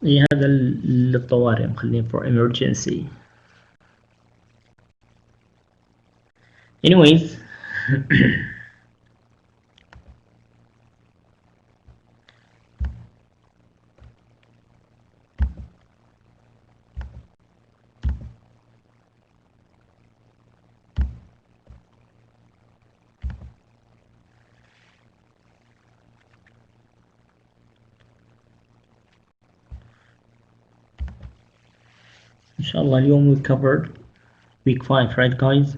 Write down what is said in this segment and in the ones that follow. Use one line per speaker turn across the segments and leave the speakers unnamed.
إيه هذا للطوارئ مخلين for emergency. anyways إن شاء الله اليوم we covered week 5 right guys.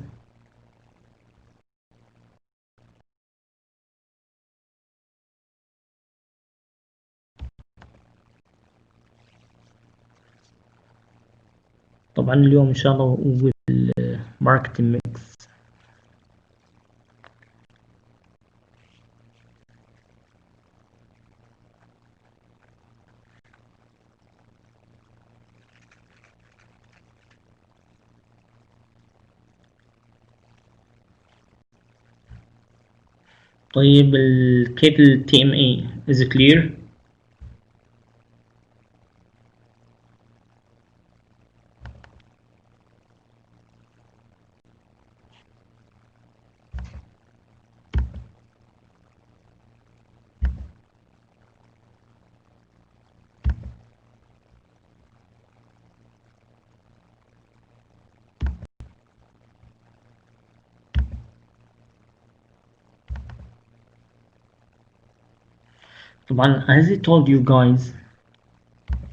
طبعا اليوم إن شاء الله with marketing mix. طيب كيف ال TMA is clear؟ طبعا as I told you guys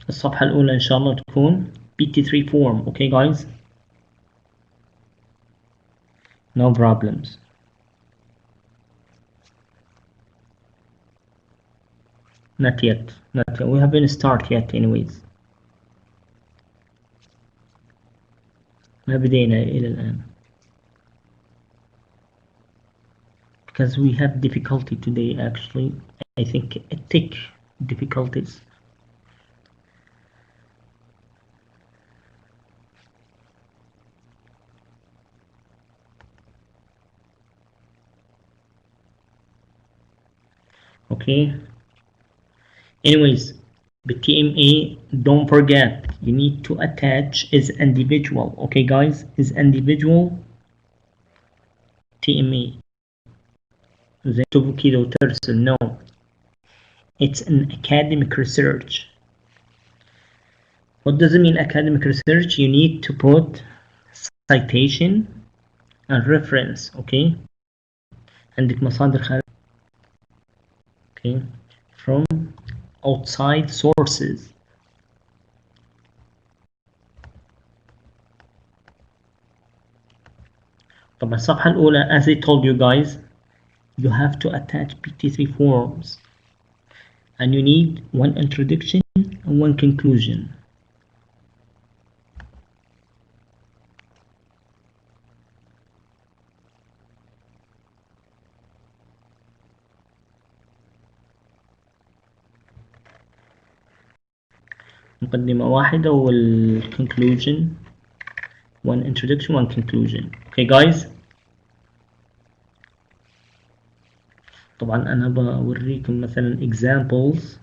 الصفحة الأولى إن شاء الله تكون BT3 form. okay guys, no problems. not yet we haven't started yet anyways. ما بدينا إلى الآن because we have difficulty today actually. I think tech difficulties. okay, anyways BTMA don't forget you need to attach is individual. okay guys, is individual TMA زي تكتبوا كده وترسل. no, it's an academic research. what does it mean academic research? you need to put citation and reference. okay, عندك مصادر خارجية okay from outside sources. طبعا الصفحة الأولى as I told you guys you have to attach PT3 forms and you need one introduction and one conclusion. مقدمة واحدة والconclusion, one introduction one conclusion. okay guys, طبعا أنا بوريكم مثلا examples.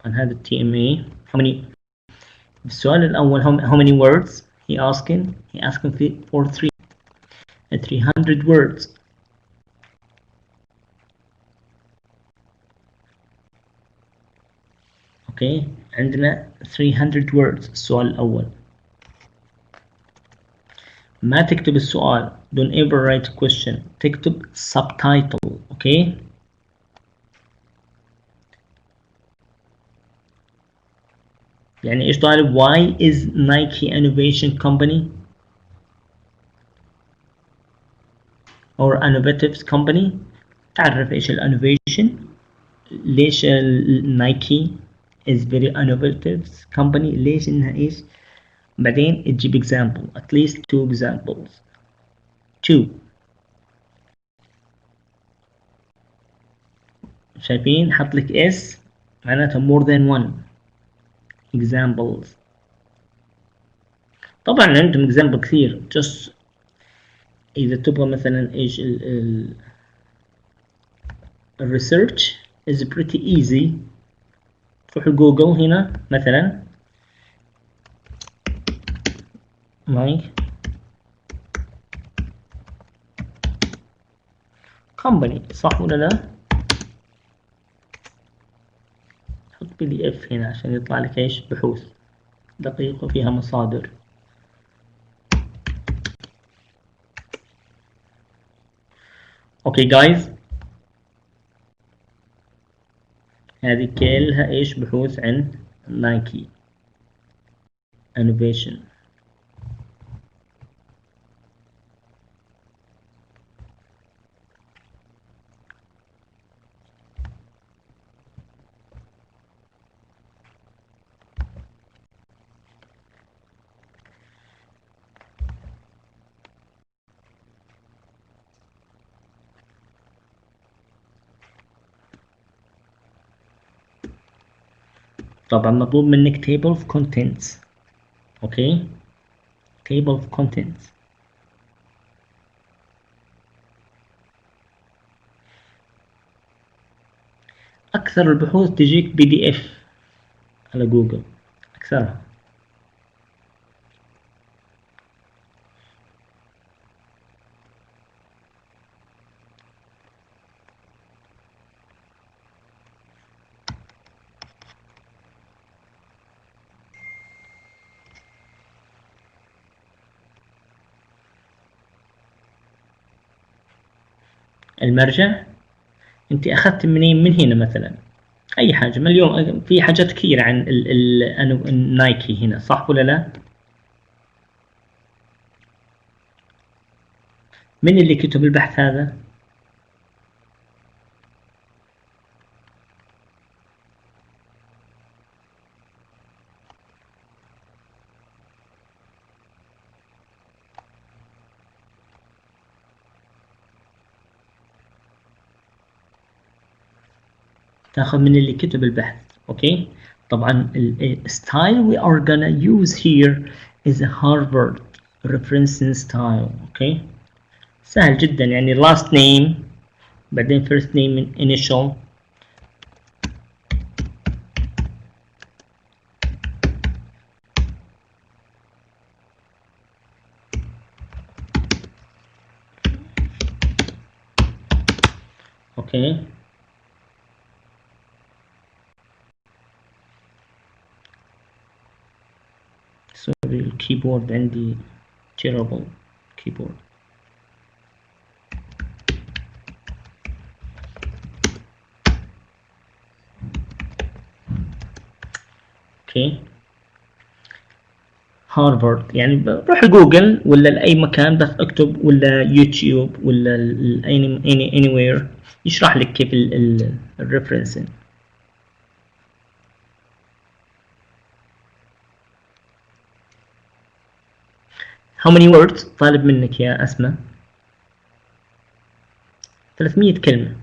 عن هذا TMA how many السؤال الأول how many words he asking for 300 words. okay عندنا 300 words السؤال الأول. ما تكتب السؤال don't ever write a question, تكتب subtitle. okay يعني إيش طالب why is Nike innovation company or innovative company. تعرف إيش innovation, ليش نايكي is very innovative company, ليش إنها إيش. بعدين تجيب example at least 2 examples. 2 شايفين حط لك S معناتها more than 1 examples. طبعا عندهم example كثير just إذا تبغى مثلا إيش الريسيرش is pretty easy. تروح جوجل هنا مثلا ماي كومباني، صح ولا لا؟ حط PDF هنا عشان يطلع لك ايش بحوث دقيقة فيها مصادر. اوكي جايز، هذه كلها ايش بحوث عن نايكي انوفيشن. طبعا مطلوب منك table of contents. اوكي table of contents. اكثر البحوث تجيك PDF على جوجل، اكثرها. المرجع انت اخذت منين؟ من هنا مثلا اي حاجه من اليوم، في حاجات كثيره عن النايكي هنا، صح ولا لا؟ من اللي كتب البحث هذا؟ تاخذ من اللي كتب البحث. اوكي طبعا الستايل we are gonna use here is a Harvard referencing style. اوكي سهل جدا، يعني last name بعدين first name initial اوكي. سوري الكيبورد عندي terrible keyboard. اوكي هارفارد، يعني بروح جوجل ولا لاي مكان بس اكتب، ولا يوتيوب ولا anywhere يشرح لك كيف الريفرنسنج. how many words طالب منك يا اسماء؟ 300 كلمة،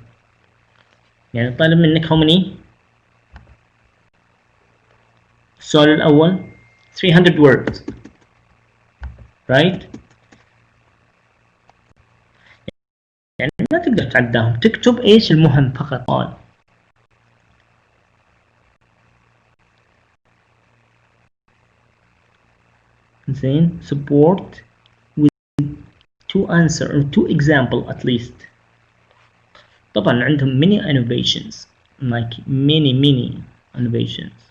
يعني طالب منك how many؟ السؤال الأول 300 words right؟ يعني ما تقدر تعداهم، تكتب ايش المهم فقط. قال زين support with two answer or two example at least. طبعا عندهم many innovations like many innovations.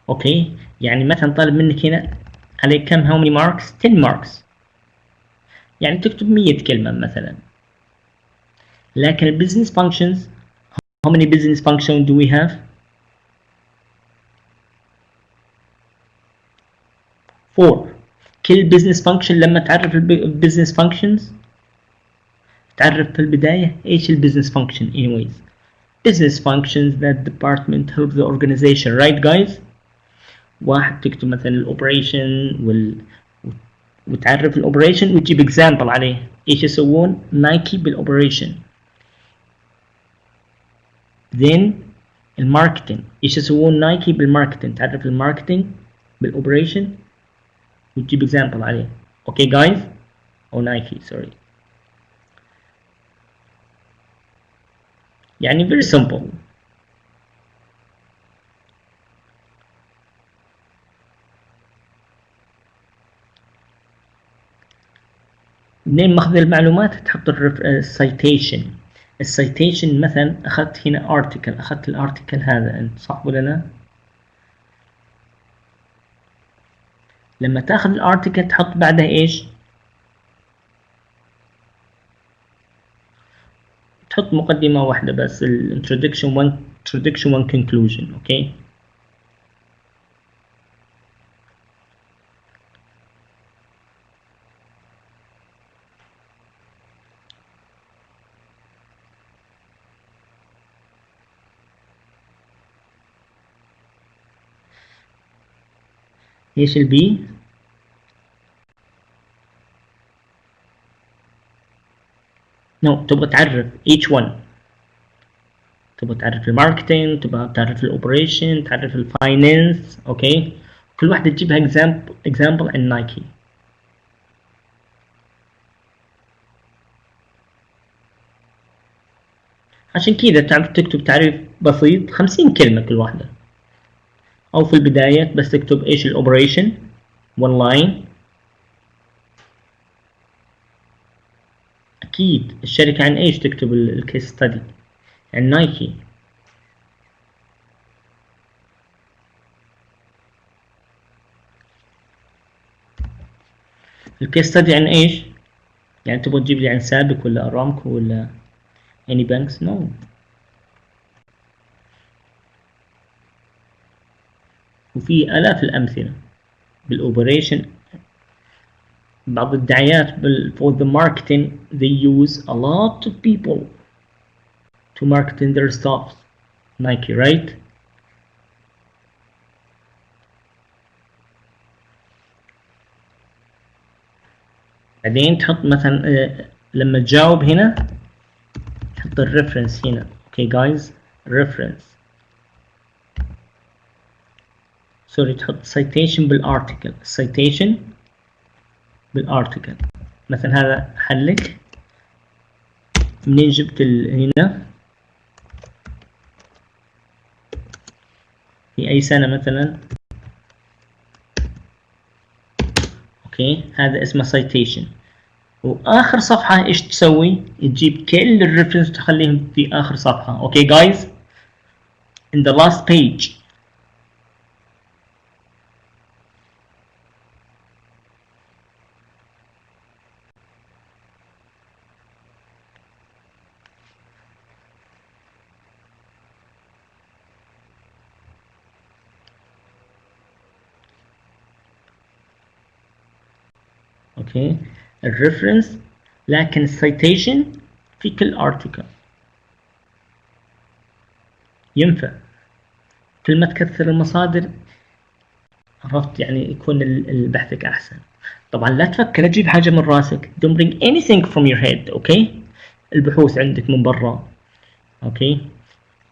اوكي يعني مثلا طالب منك هنا عليك كم how many marks؟ 10 marks، يعني تكتب 100 كلمة مثلا. لكن البزنس functions how many business functions do we have؟ 4. كل business function لما تعرف البزنس functions تعرف في البداية ايش البزنس function anyways. business functions that department help the organization right guys. واحد تكتب مثلا الاوبريشن وتعرف الاوبريشن وتجيب اكزامبل عليه ايش يسوون نايكي بالاوبريشن. then الماركتينج ايش يسوون نايكي بالماركتينج، تعرف الماركتينج بالاوبريشن وتجيب example عليه. اوكي جايز، او نايكي سوري. يعني very simple. منين ماخذ المعلومات؟ تحط السايتيشن. السايتيشن مثلا اخذت هنا ارتكل، اخذت الارتكل هذا انت صح ولا لا؟ لما تاخذ الارتكل تحط بعدها ايش؟ تحط مقدمة واحدة بس، introduction one conclusion. اوكي ايش البي؟ نو تبغى تعرف each one. تبغى تعرف الماركتينج، تبغى تعرف الاوبريشن، تعرف الفاينانس. اوكي كل واحدة تجيبها example عن نايكي. عشان كذا تعرف تكتب تعريف بسيط 50 كلمة كل واحدة، او في البداية بس تكتب ايش الاوبريشن one line. اكيد الشركة عن ايش تكتب الكيس ستدي؟ عن نايكي. الكيس ستدي عن ايش؟ يعني تبغى تجيب لي عن سابق ولا ارامكو ولا اني بانكس؟ نو. وفي آلاف الأمثلة بالأوبريشن. بعض الدعايات for the marketing they use a lot of people to market their stuff. Nike right؟ بعدين تحط مثلا لما تجاوب هنا تحط الريفرنس هنا. اوكي جايز ريفرنس سوري، تحط citation بالارتكل. citation بالارتكل مثلا هذا حلك منين جبت هنا في اي سنة مثلا. اوكي هذا اسمه citation. واخر صفحة ايش تسوي؟ تجيب كل الريفرنس تخليهم في اخر صفحة. اوكي جايز in the last page. اوكي الريفرنس، لكن السيتيشن في كل ارتكل ينفع. كل ما تكثر المصادر عرفت يعني يكون بحثك احسن. طبعا لا تفكر تجيب حاجه من راسك. don't bring anything from your head. اوكي البحوث عندك من برا. اوكي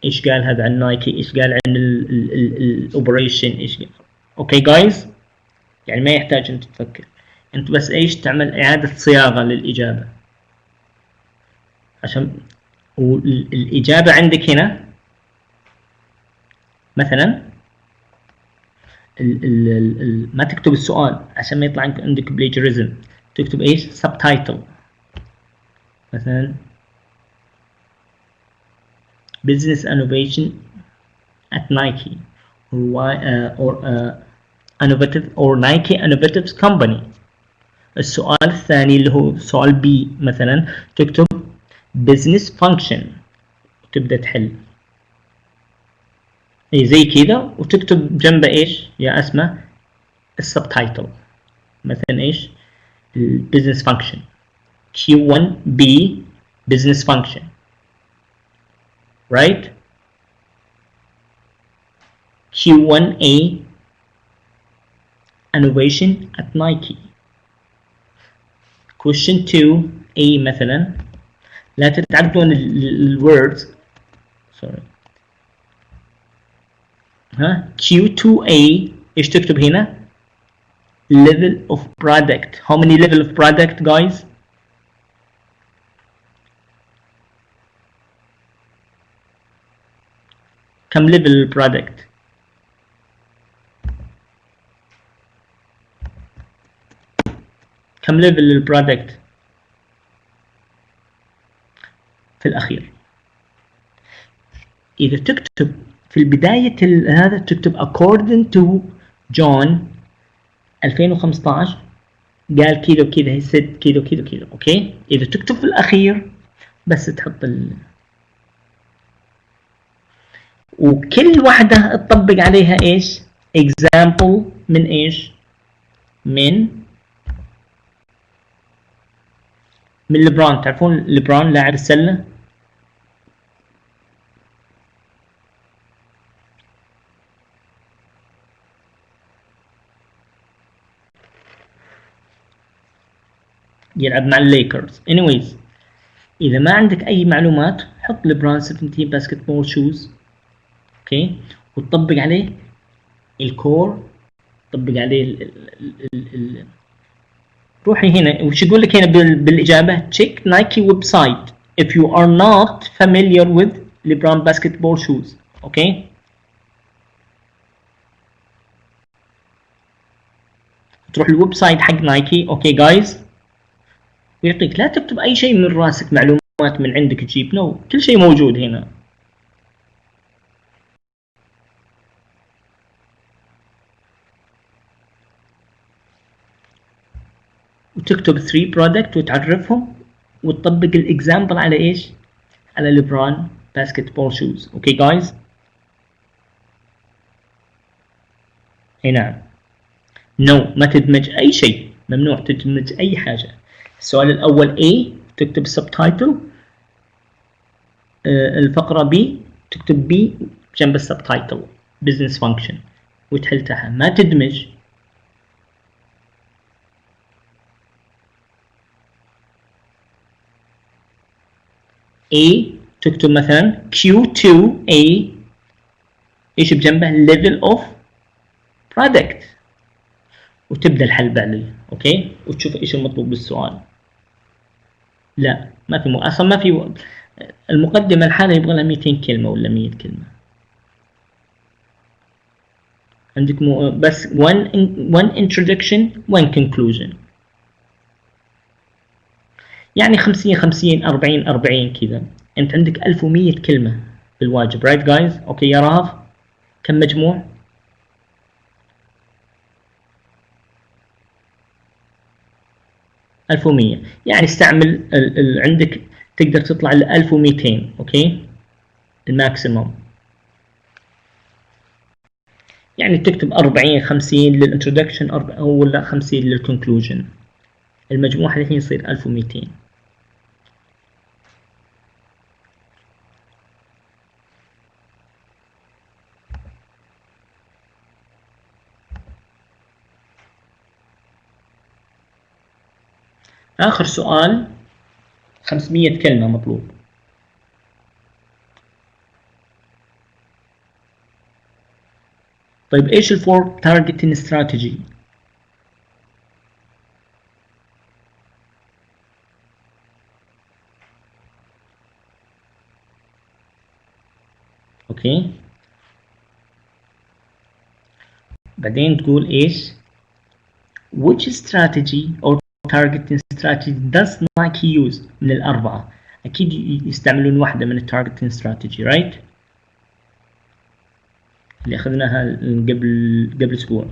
ايش قال هذا عن نايكي، ايش قال عن الاوبريشن، ايش قال. اوكي جايز يعني ما يحتاج انت تفكر، انت بس ايش تعمل اعادة صياغة للاجابة. عشان والاجابة عندك هنا مثلا ما تكتب السؤال عشان ما يطلع عندك بلاجيريزم. تكتب ايش؟ subtitle مثلا business innovation at Nike or innovative or Nike innovative company. السؤال الثاني اللي هو سؤال بي مثلا تكتب business function وتبدأ تحل اي زي كذا، وتكتب جنبه ايش يا اسماء؟ السبتايتل مثلا ايش؟ business function Q1B business function right. Q1A innovation at Nike. question 2A مثلا لا تتعدون الوردز sorry ها. Q2A ايش تكتب هنا؟ level of product. How many level of product guys? كم level البرودكت؟ كم level البرودكت في الأخير؟ إذا تكتب في البداية هذا تكتب according to John 2015 قال كذا وكذا هي said كذا وكذا وكذا. أوكي. إذا تكتب في الأخير بس تحط وكل واحدة تطبق عليها إيش؟ example من إيش؟ من لبران. تعرفون لبران لاعب السلة؟ يلعب مع الليكرز. anyways إذا ما عندك أي معلومات حط لبران 17 باسكتبول شوز. أوكي. وتطبق عليه الكور، تطبق عليه روحي هنا وش يقول لك هنا بالإجابة check Nike website if you are not familiar with LeBron basketball shoes. أوكي. تروح الويب سايت حق نايكي. أوكي جايز. ويعطيك لا تكتب أي شيء من راسك معلومات من عندك تجيب نو كل شيء موجود هنا. وتكتب 3 product وتعرفهم وتطبق الاكزامبل على ايش؟ على ليبرون باسكتبول شوز. اوكي جايز. اي نعم. نو ما تدمج اي شيء، ممنوع تدمج اي حاجه. السؤال الاول A تكتب subtitle، الفقره B تكتب B جنب السبتايتل business function وتحل تحت، ما تدمج. A تكتب مثلا Q2A ايش بجنبه؟ level of product وتبدا الحل بعدين. اوكي. وتشوف ايش المطلوب بالسؤال. لا ما في اصلا ما في المقدمه الحالة يبغى لها 200 كلمه ولا 100 كلمه. عندك بس one introduction one conclusion، يعني 50 40 كذا. انت عندك 1100 كلمه بالواجب. رايت جايز. اوكي يا رهف كم مجموع؟ 1100. يعني استعمل عندك تقدر تطلع ل 1200. اوكي الماكسيموم. يعني تكتب 40 50 للانترودكشن ولا 50 للكونكلوجن. المجموع الحين يصير 1200. آخر سؤال 500 كلمة مطلوب. طيب ايش الفور تارجتنج استراتيجي؟ اوكي. بعدين تقول ايش؟ which strategy or targeting strategy does Nike use من الأربعة؟ أكيد يستعملون واحدة من التارجتنج استراتيجي. رايت اللي أخذناها قبل أسبوع.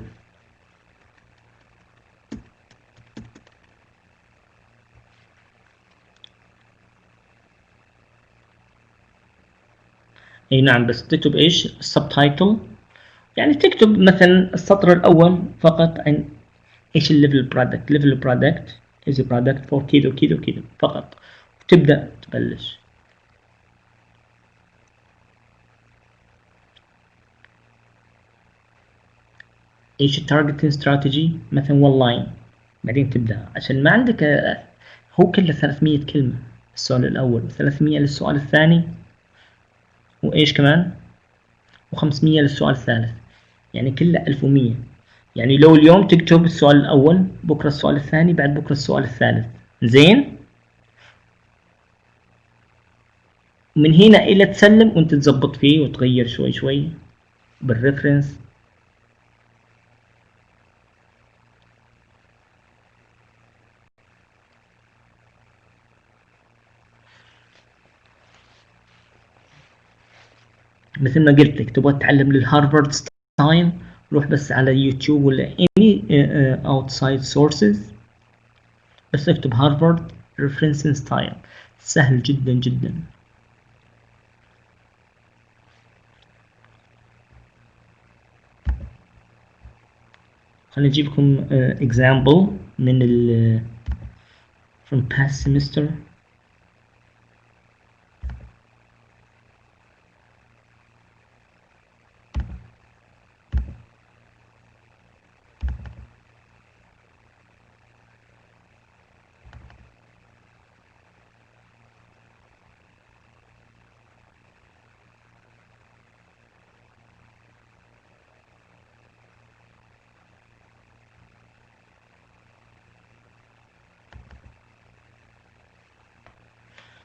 اي نعم بس تكتب ايش؟ السبتايتل، يعني تكتب مثلا السطر الأول فقط عن ايش الليفل برودكت. ليفل برودكت is a product for كذا وكذا وكذا فقط، وتبدأ تبلش. ايش التارجتنج استراتيجي؟ مثلا والله بعدين تبدأ عشان ما عندك هو كله 300 كلمة السؤال الأول، 300 للسؤال الثاني، وإيش كمان و500 للسؤال الثالث، يعني كله 1100. يعني لو اليوم تكتب السؤال الأول، بكرة السؤال الثاني، بعد بكرة السؤال الثالث، زين. من هنا إلى تسلم وأنت تزبط فيه وتغير شوي شوي بالريفرنس. مثل ما قلت لك، تبغى تتعلم للهارفارد ستايل، روح بس على يوتيوب ولا any outside sources، بس اكتب هارفارد referencing style، سهل جدا جدا. خليني اجيب لكم example من from past semester.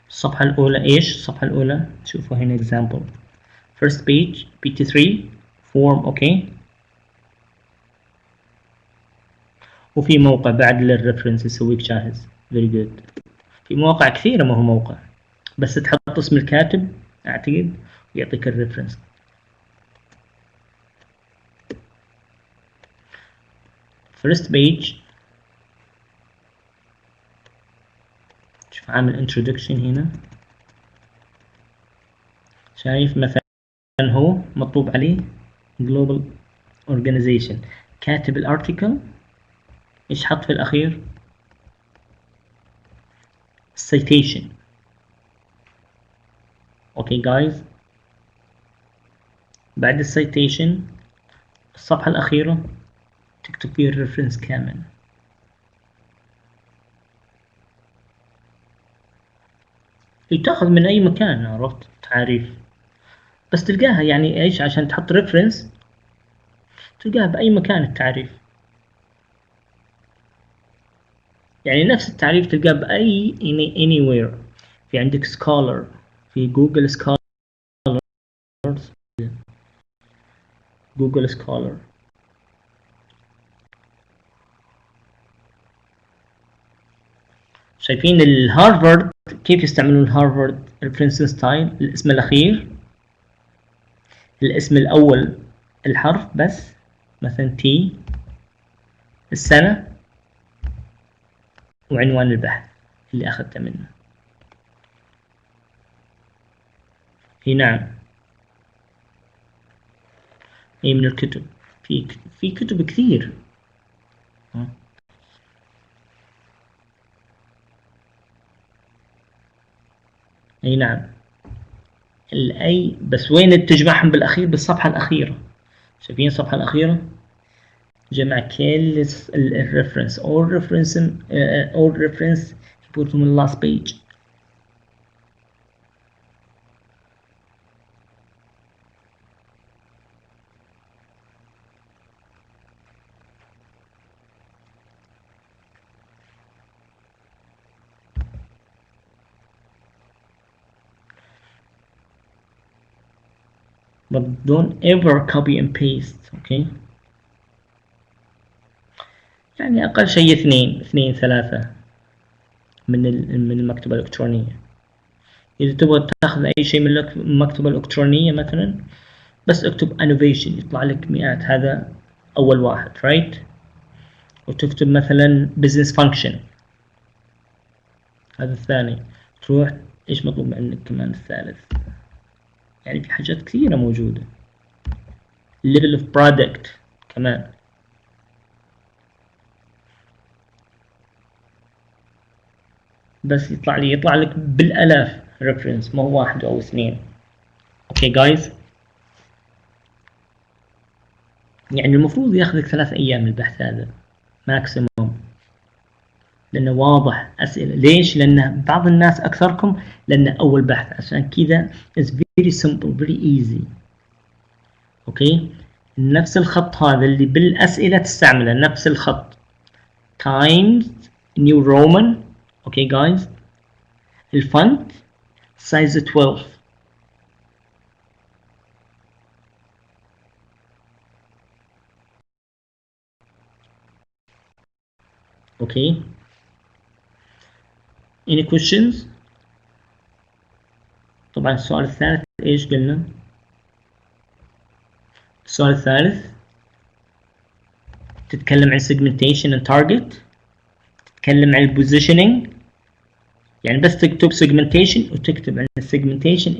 الصفحة الأولى إيش؟ الصفحة الأولى شوفوا هنا example first page B203 form أوكي. وفي موقع بعد للريفرنس يسويك جاهز very good. في مواقع كثيرة، ما هو موقع بس تحط اسم الكاتب أعتقد ويعطيك الريفرنس. first page شوف عامل introduction هنا، شايف مثلا هو مطلوب عليه global organization، كاتب الارتيكل ايش حط في الاخير؟ citation. اوكي جايز، بعد السيتيشن الصفحة الأخيرة تكتب فيه الريفرنس كامل. يتاخذ من أي مكان، عرفت؟ تعريف بس تلقاها يعني إيش، عشان تحط ريفرنس تلقاها بأي مكان التعريف، يعني نفس التعريف تلقاه بأي anywhere. في عندك scholar، في جوجل scholar، جوجل scholar. شايفين الهارفارد كيف يستعملون الهارفارد ريفرنس ستايل؟ الاسم الأخير، الاسم الأول الحرف بس، مثلا T، السنة، وعنوان البحث اللي أخذته منه. اي نعم، اي من الكتب، في كتب كثير. اي نعم، الاي بس وين تجمعهم بالاخير؟ بالصفحة الأخيرة. شايفين الصفحة الأخيرة جمع كل الريفرنس all reference يحطهم من last page. but don't ever copy and paste. okay، يعني أقل شيء اثنين ثلاثة من المكتبة الإلكترونية. إذا تبغى تاخذ أي شيء من المكتبة الإلكترونية مثلا، بس اكتب innovation يطلع لك مئات، هذا أول واحد right، وتكتب مثلا business function هذا الثاني، تروح إيش مطلوب منك كمان الثالث. يعني في حاجات كثيرة موجودة. level of product كمان. بس يطلع لك بالآلاف reference، ما هو واحد أو اثنين. اوكي جايز، يعني المفروض ياخذك 3 أيام البحث هذا ماكسيموم، لأنه واضح أسئلة. ليش؟ لأن بعض الناس أكثركم لأنه أول بحث، عشان كذا it's very simple very easy. أوكي، نفس الخط هذا اللي بالأسئلة تستعمله، نفس الخط times new Roman. okay guys، الفونت size 12. okay any questions؟ طبعا السؤال الثالث ايش قلنا؟ السؤال الثالث تتكلم عن segmentation and target، تتكلم عن positioning، يعني بس تكتب segmentation وتكتب عن segmentation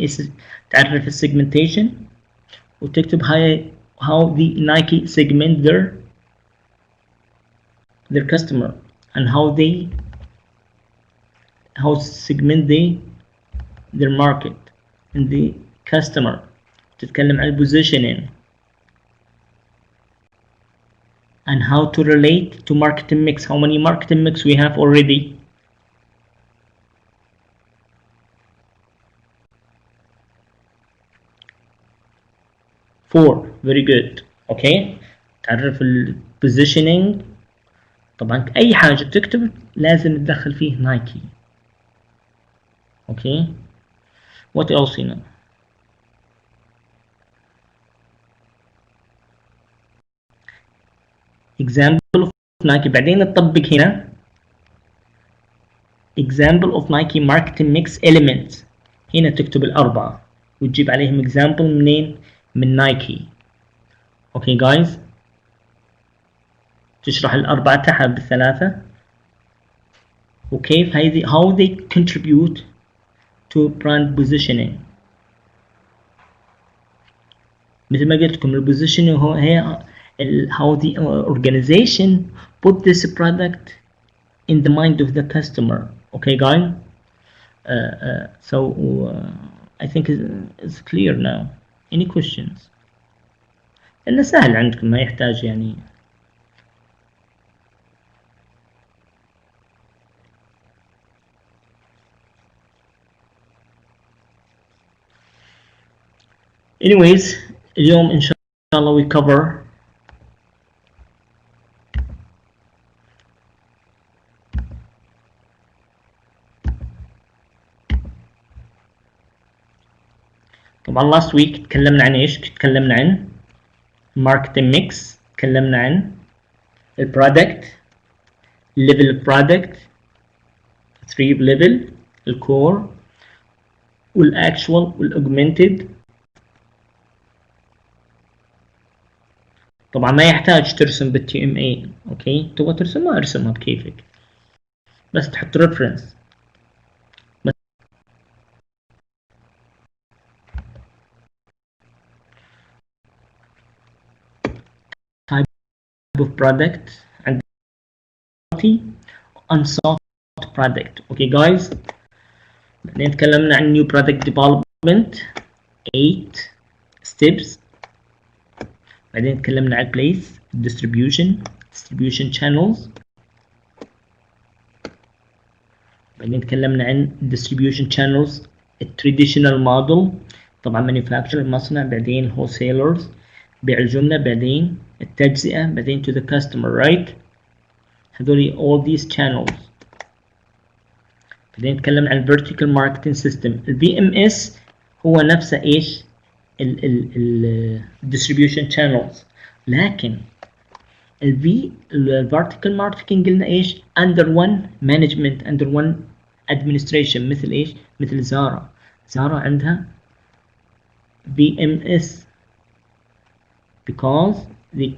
تعرف segmentation، وتكتب how the Nike segment their customer and how segment their market and the customer. تتكلم عن positioning and how to relate to marketing mix. How many marketing mix we have already? 4. very good. okay تعرف ال positioning. طبعا اي حاجة تكتب لازم تدخل فيه نايكي. okay what else هنا؟ example of Nike، بعدين تطبق هنا example of Nike marketing mix elements. هنا تكتب الأربعة وتجيب عليهم example منين؟ من نايكي. okay guys تشرح الأربعة تحت بالثلاثة وكيف هذه how they contribute to brand positioning. مثل ما قلت لكم البوزيشننج هي how the organization put this product in the mind of the customer. okay guys so I think it's clear now. any questions؟ إنه سهل عندكم ما يحتاج يعني. anyways اليوم إن شاء الله we cover طبعا last week تكلمنا عن ايش؟ تكلمنا عن marketing mix، تكلمنا عن البرودكت level product 3 level الكور والاكشوال والاوجمنتد. طبعا ما يحتاج ترسم بالتي ام اي. اوكي تبغى ترسمها ارسمها بكيفك بس تحط ريفرنس. type of product and unsoft product. okay guys بعدين تكلمنا عن new product development 8 steps. بعدين تكلمنا عن place distribution channels. بعدين تكلمنا عن distribution channels traditional model طبعا manufacturer المصنع، بعدين wholesalers بيع الجملة، بعدين التجزئة، بعدين to the customer right. هذولي all these channels. بعدين تكلمنا عن vertical marketing system. ال VMS هو نفسه ايش ال distribution channels، لكن ال vertical marketing قلنا ايش under one management under one administration. مثل ايش؟ مثل زارا عندها VMS because they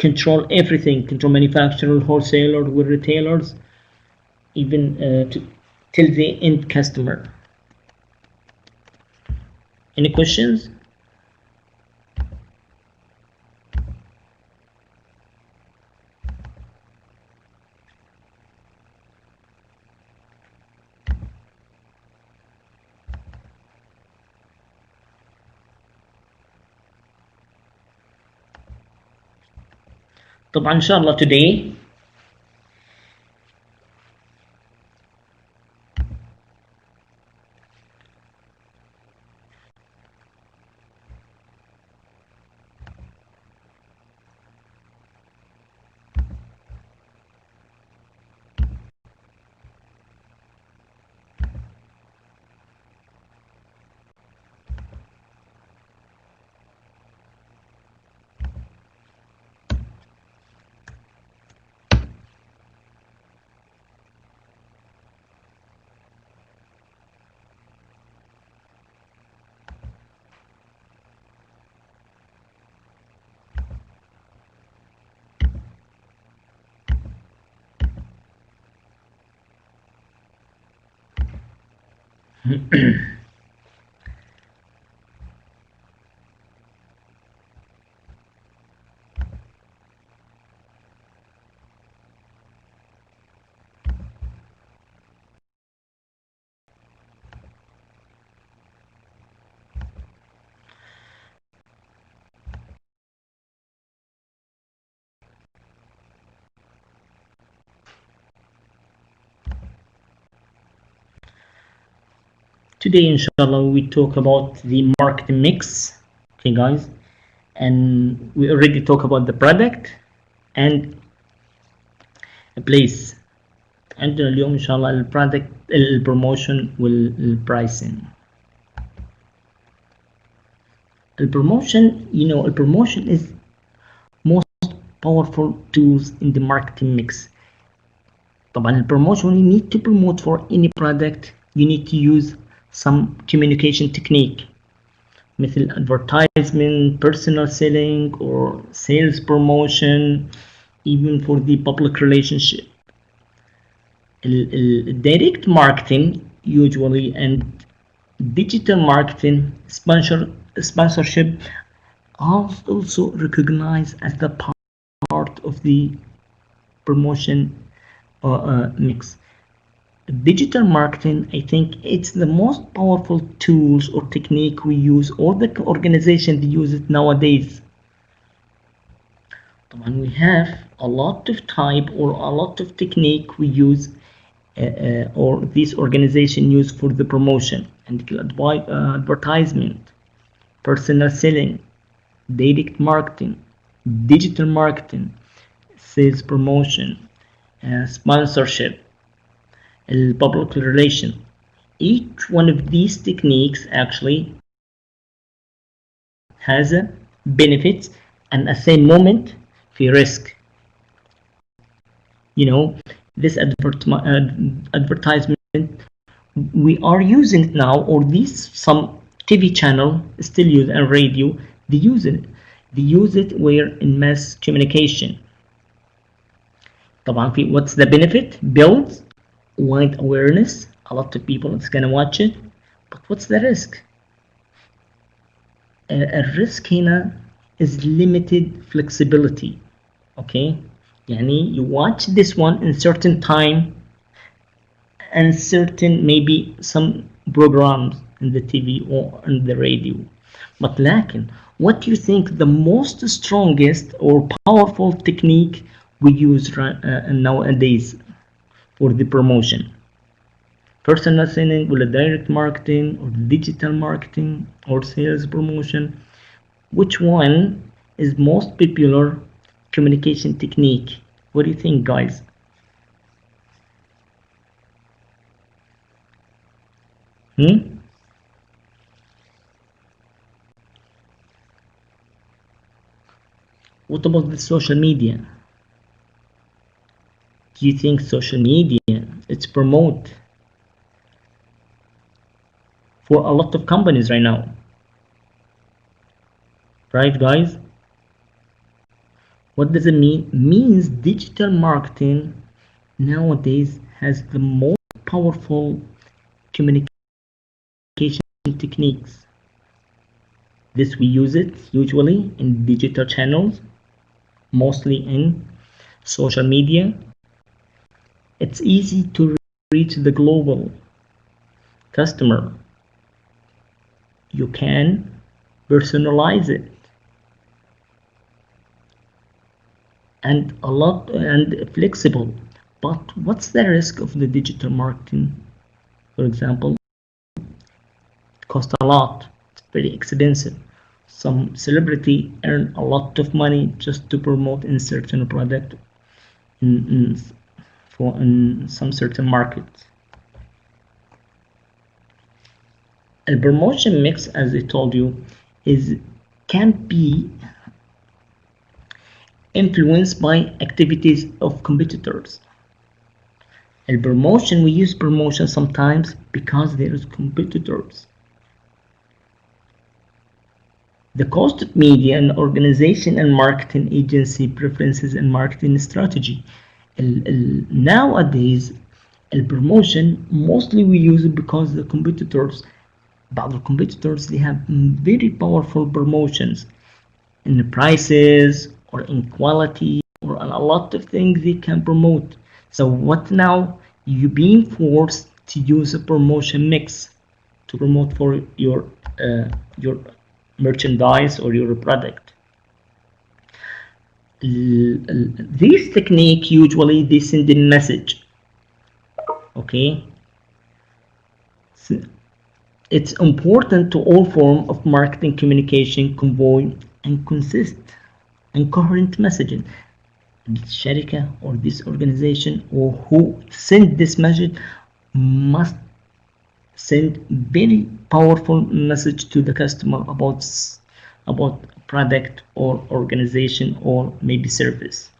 control everything، control manufacturer wholesaler with retailers even till the end customer. any questions؟ طبعا ان شاء الله today Today, inshallah, we talk about the marketing mix. Okay, guys, and we already talk about the product and a place. عندنا اليوم إن شاء الله البرودكت البروموشن والpricing. البروموشن, you know, البروموشن is most powerful tools in the marketing mix. طبعا البروموشن, when you need to promote for any product, you need to use some communication technique مثل advertisement, personal selling, or sales promotion, even for the public relationship. Direct marketing usually and digital marketing sponsorship are also recognized as the part of the promotion mix. Digital marketing, I think it's the most powerful tools or technique we use, or the organization that use it nowadays. طبعا we have a lot of type or a lot of technique we use or this organization use for the promotion, and advertisement, personal selling, direct marketing, digital marketing, sales promotion, sponsorship, public relation. Each one of these techniques actually has a benefit and at the same moment في risk. You know, this advertisement we are using it now, or these some TV channel still use and radio, they use it where in mass communication. طبعا في what's the benefit? Builds wide awareness, a lot of people is gonna watch it, but what's the risk? A risk هنا is limited flexibility. Okay, يعني you watch this one in certain time and certain maybe some programs in the TV or in the radio, but لكن what do you think the most strongest or powerful technique we use nowadays for the promotion? Personal selling, or direct marketing, or digital marketing, or sales promotion? Which one is most popular communication technique? What do you think, guys? What about the social media? Do you think social media it's promote for a lot of companies right now? Right, guys? What does it mean? Means digital marketing nowadays has the most powerful communication techniques. This we use it usually in digital channels, mostly in social media. It's easy to reach the global customer. You can personalize it, and a lot and flexible. But what's the risk of the digital marketing? For example, it costs a lot. It's very expensive. Some celebrity earn a lot of money just to promote in certain product in some certain markets. A promotion mix, as I told you, can be influenced by activities of competitors. A promotion, we use promotion sometimes because there is competitors. The cost of media and organization and marketing agency preferences and marketing strategy. Nowadays, البروموشن mostly we use it because the competitors, بعض competitors, they have very powerful promotions in the prices or in quality or on a lot of things they can promote. So what now? You being forced to use a promotion mix to promote for your merchandise or your product. This technique usually they send a message. Okay, so it's important to all form of marketing communication convey and consist and coherent messaging. This شركة or this organization or who send this message must send very powerful message to the customer about product or organization or maybe service.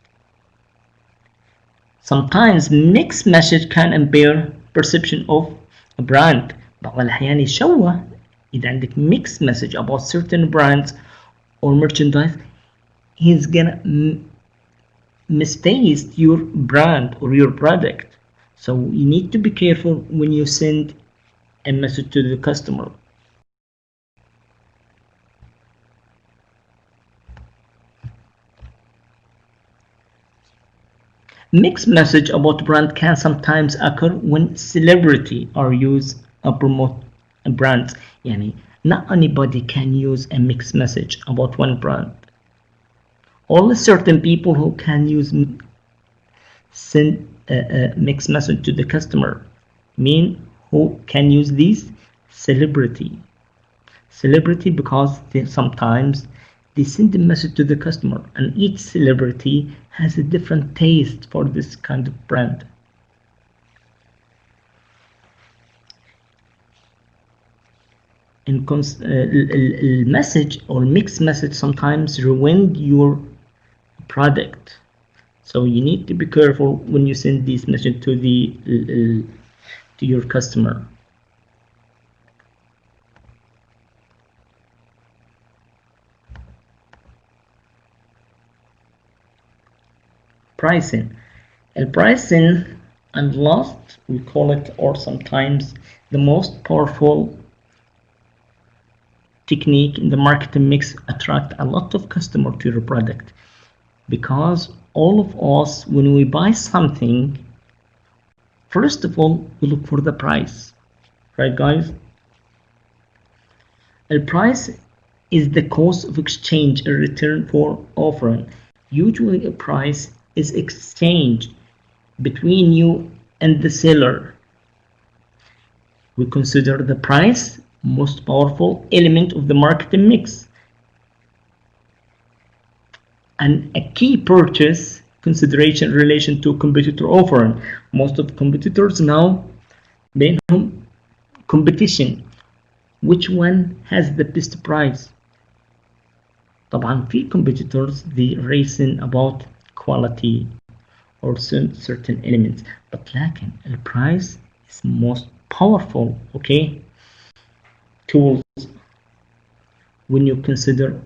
Sometimes mixed message can impair perception of a brand. بعض الأحيان يشوه إذا عندك mixed message about certain brands or merchandise, he's gonna misplace your brand or your product. So you need to be careful when you send a message to the customer. Mixed message about brand can sometimes occur when celebrity are used to promote a brand. يعني not anybody can use a mixed message about one brand. Only certain people who can use send a mixed message to the customer. Mean who can use this? Celebrity because sometimes they send a message to the customer, and each celebrity has a different taste for this kind of brand. Message or mixed message sometimes ruin your product, so you need to be careful when you send this message to your customer. Pricing. Pricing and last we call it, or sometimes the most powerful technique in the marketing mix, attract a lot of customer to your product, because all of us when we buy something, first of all we look for the price, right guys? The price is the cost of exchange in return for offering. Usually a price is exchange between you and the seller. We consider the price most powerful element of the marketing mix and a key purchase consideration in relation to competitor offering. Most of the competitors now بينهم competition, which one has the best price. طبعا في competitors they racing about quality or certain elements, but لكن the price is most powerful, okay, tools when you consider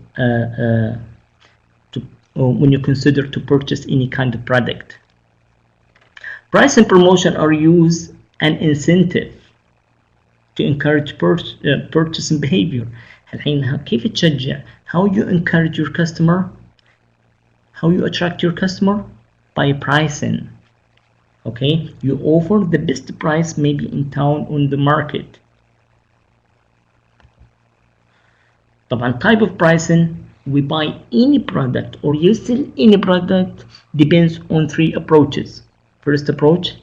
to purchase any kind of product. Price and promotion are used an incentive to encourage purchasing behavior. الحين كيف تشجع? How you encourage your customer? How you attract your customer? By pricing. Okay, you offer the best price maybe in town on the market. طبعا type of pricing, we buy any product or you sell any product depends on three approaches. First approach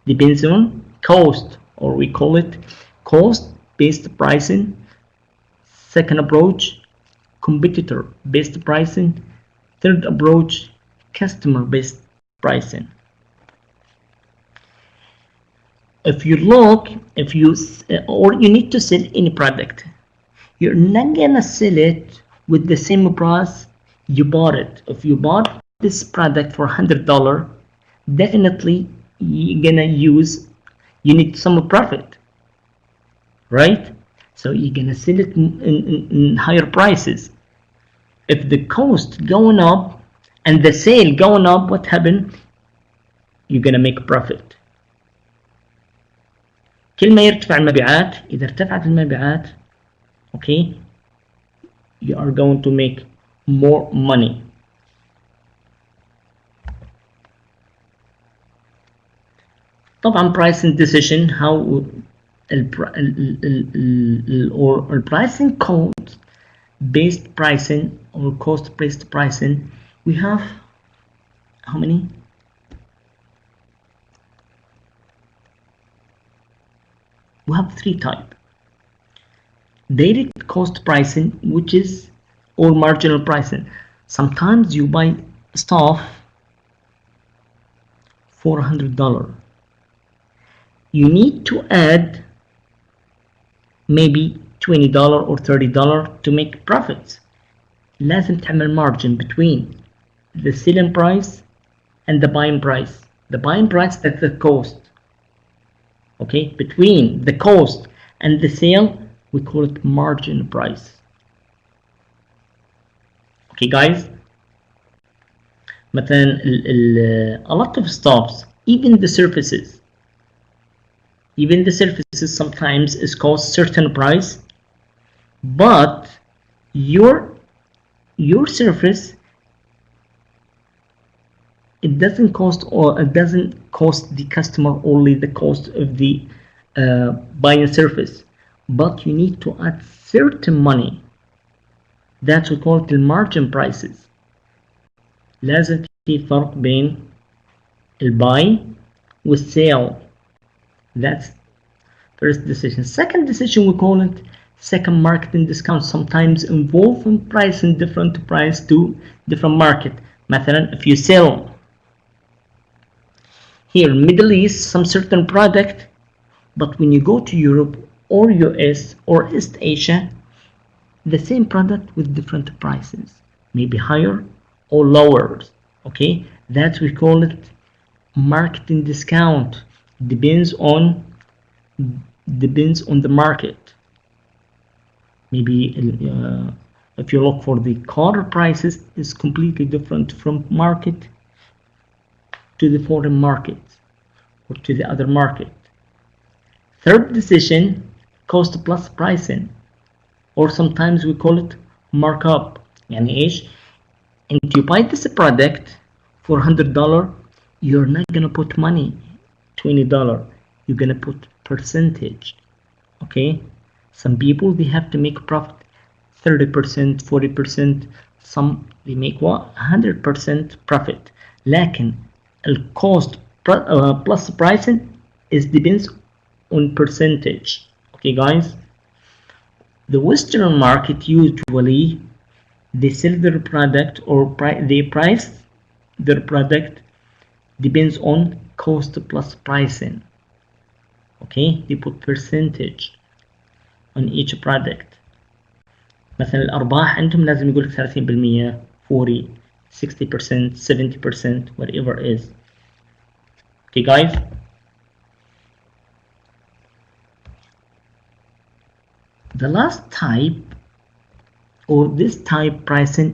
depends on cost, or we call it cost based pricing. Second approach, competitor based pricing. Third approach, customer based pricing. If you need to sell any product, you're not gonna sell it with the same price you bought it. If you bought this product for $100, definitely you need some profit, right? So you're gonna sell it in higher prices. If the cost going up and the sale going up, what happened? You're gonna make profit. كل ما يرتفع المبيعات، إذا ارتفعت المبيعات okay you are going to make more money. طبعا pricing decision how or pricing cost based pricing or cost based pricing, we have how many? We have 3 types. Direct cost pricing, which is or marginal pricing. Sometimes you buy stuff for $100. You need to add maybe $20 or $30 to make profits. لازم تعمل margin between the selling price and the buying price. The buying price, that's the cost. Okay, between the cost and the sale, we call it margin price. Okay guys, مثلا a lot of stuffs, even the surfaces sometimes is cost certain price, but your surface, it doesn't cost, or it doesn't cost the customer only the cost of the buying surface, but you need to add certain money. That's we call it the margin prices. لازم في فرق بين الباي والسale. That's first decision. Second decision, we call it second marketing discount, sometimes involving pricing different price to different market. مثلا if you sell here Middle East some certain product, but when you go to Europe or US or East Asia, the same product with different prices, maybe higher or lower. Okay, that we call it marketing discount. Depends on the market. Maybe if you look for the car prices, is completely different from market to the foreign market or to the other market. Third decision, cost plus pricing, or sometimes we call it markup. يعني ايش؟ and you buy this product for $100, you're not gonna put money $20, you're gonna put percentage. Okay, some people they have to make profit 30%, 40%, some they make what 100% profit. لكن الcost plus pricing is depends on percentage. Okay guys, the Western market usually they sell their product or they price their product depends on cost plus pricing. Okay, they put percentage on each product. مثلا الأرباح عندهم لازم يقولك 30%, 40, 60%, 70%, whatever it is. Okay guys, the last type or this type pricing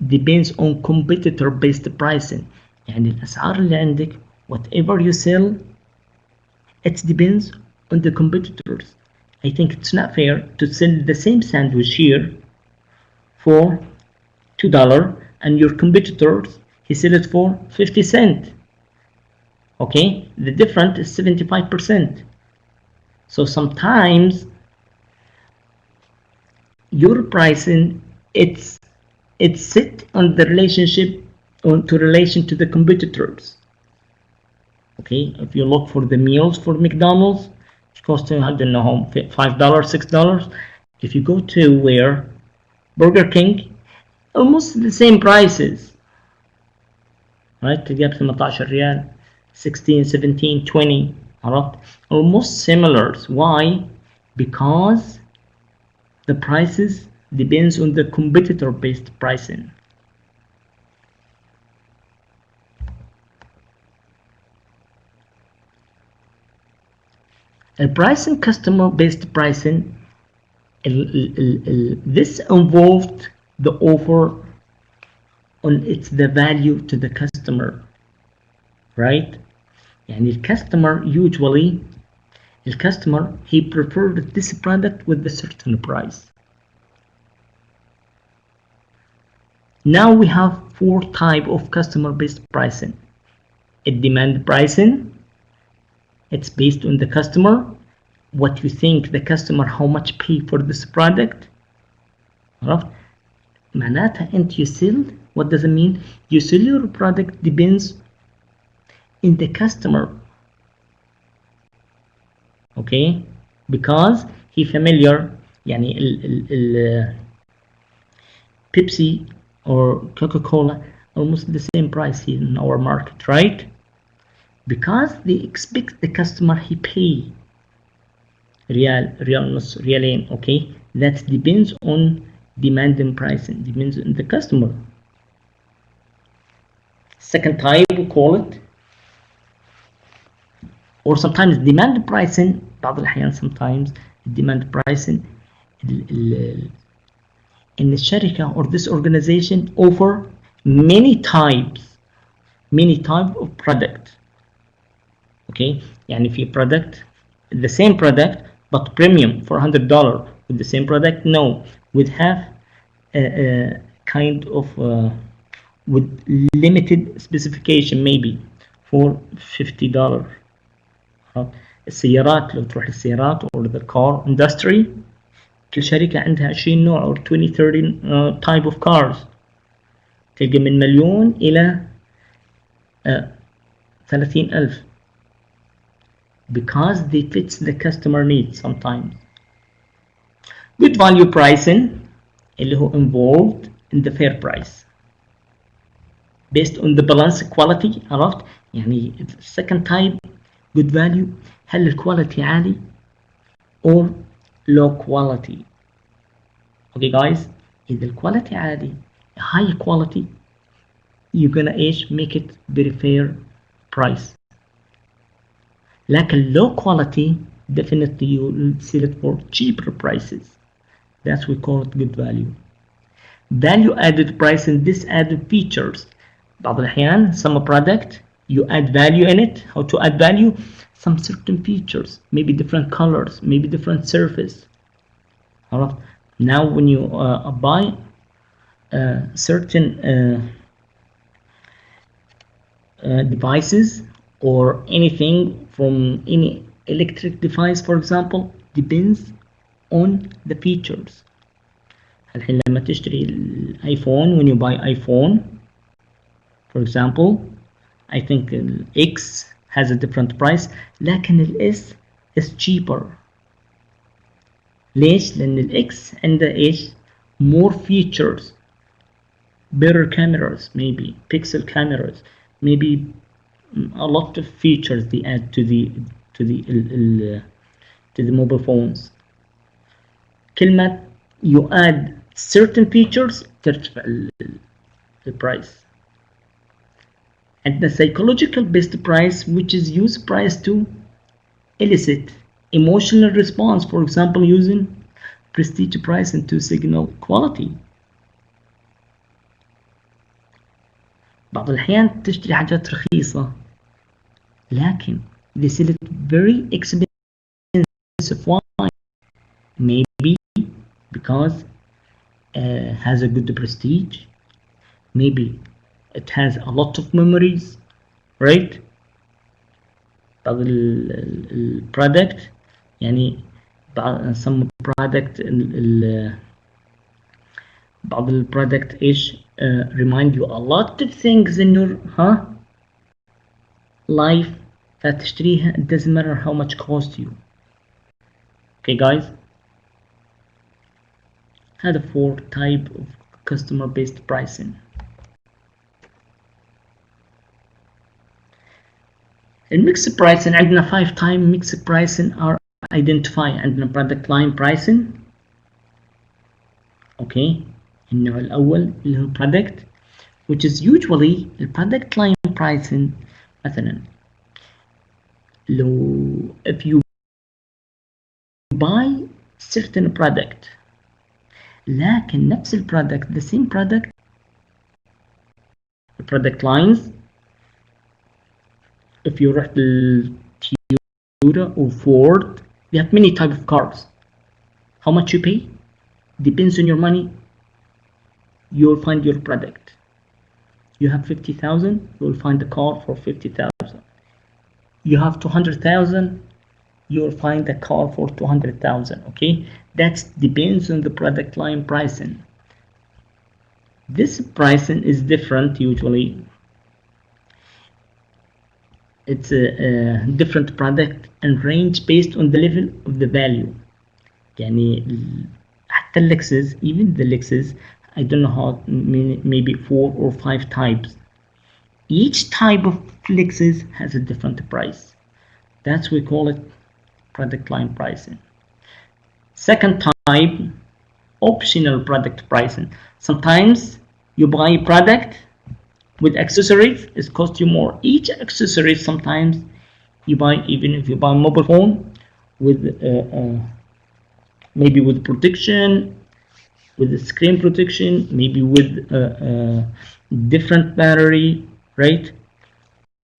depends on competitor based pricing. يعني الأسعار اللي عندك whatever you sell, it depends on the competitors. I think it's not fair to sell the same sandwich here for $2 and your competitors he sell it for 50 cents. Okay, the difference is 75%. So sometimes your pricing it's set on the relationship to relation to the competitors. Okay, if you look for the meals for McDonald's, it costs I don't know $5, $6. If you go to where Burger King, almost the same prices, right? تلقى ب 18 ريال, 16, 17, 20, عرفت? Almost similar. Why? Because the prices depends on the competitor based pricing. A pricing customer based pricing, this involved the offer on the value to the customer, right? يعني الكاستمر usually The customer he preferred this product with a certain price. Now we have 4 types of customer-based pricing. A demand pricing, it's based on the customer, what you think the customer how much pay for this product. عرفت؟ معناتها انت you sell, what does it mean? You sell your product depends in the customer. Okay, because he familiar. يعني ال Pepsi or Coca-Cola almost the same price here in our market, right? Because they expect the customer he pay ريال نص ريالين. Okay, that depends on demand and pricing, depends on the customer. Second type we call it, or sometimes demand pricing. بعض الأحيان sometimes demand pricing in the شركة or this organization offer many type of product. Okay, يعني في product the same product but premium for $100. With the same product, no, would have a kind of with limited specification maybe for $50. السيارات لو تروح السيارات or the car industry, كل شركة عندها 20 نوع or 20-30 type of cars. تلقى من مليون إلى 30,000 because they fit the customer needs sometimes. Good value pricing اللي هو involved in the fair price based on the balance quality. عرفت؟ يعني second type good value, هل الكواليتي عالي or low quality. Okay guys, إذا الكواليتي عالي high quality you're gonna make it very fair price. لكن low quality definitely you will sell it for cheaper prices. That's we call it good value. Value added pricing, this added features. بعض الأحيان some product you add value in it. How to add value? Some certain features, maybe different colors, maybe different surface. Alright. Now when you buy certain devices or anything from any electric device, for example, depends on the features. الحين لما تشتري الايفون, when you buy iPhone for example, I think X has a different price, لكن ال S is cheaper. ليش؟ لأن ال X عنده إيش؟ more features, better cameras, maybe pixel cameras, maybe a lot of features they add to the mobile phones. كلمة you add certain features ترتفع the price. And the psychological based price, which is used price to elicit emotional response, for example using prestige pricing to signal quality. بعض الأحيان تشتري حاجات رخيصة لكن they sell it very expensive. Why? Maybe because has a good prestige, maybe it has a lot of memories, right? بعض البرودكت يعني some product بعض البرودكت ايش remind you a lot of things in your life فتشتريها, it doesn't matter how much cost you. Okay guys, هذا 4 type of customer based pricing. الميكس برايسنج عندنا 5 type mixed pricing are identified. عندنا product line pricing. اوكي, النوع الأول اللي هو product, which is usually the product line pricing. مثلا لو if you buy certain product لكن نفس البرودكت the same product, the product lines, if you رحت Toyota or Ford, they have many type of cars. How much you pay depends on your money. You'll find your product. You have 50,000, you'll find a car for 50,000. You have 200,000, you'll find a car for 200,000. Okay, that depends on the product line pricing. This pricing is different usually. It's a different product and range based on the level of the value. يعني حتى Lexus, even the Lexus, I don't know how, maybe 4 or 5 types. Each type of Lexus has a different price. That's we call it product line pricing. Second type, optional product pricing. Sometimes you buy a product with accessories, it costs you more. Each accessory sometimes you buy, even if you buy a mobile phone with maybe with protection, with the screen protection, maybe with different battery, right?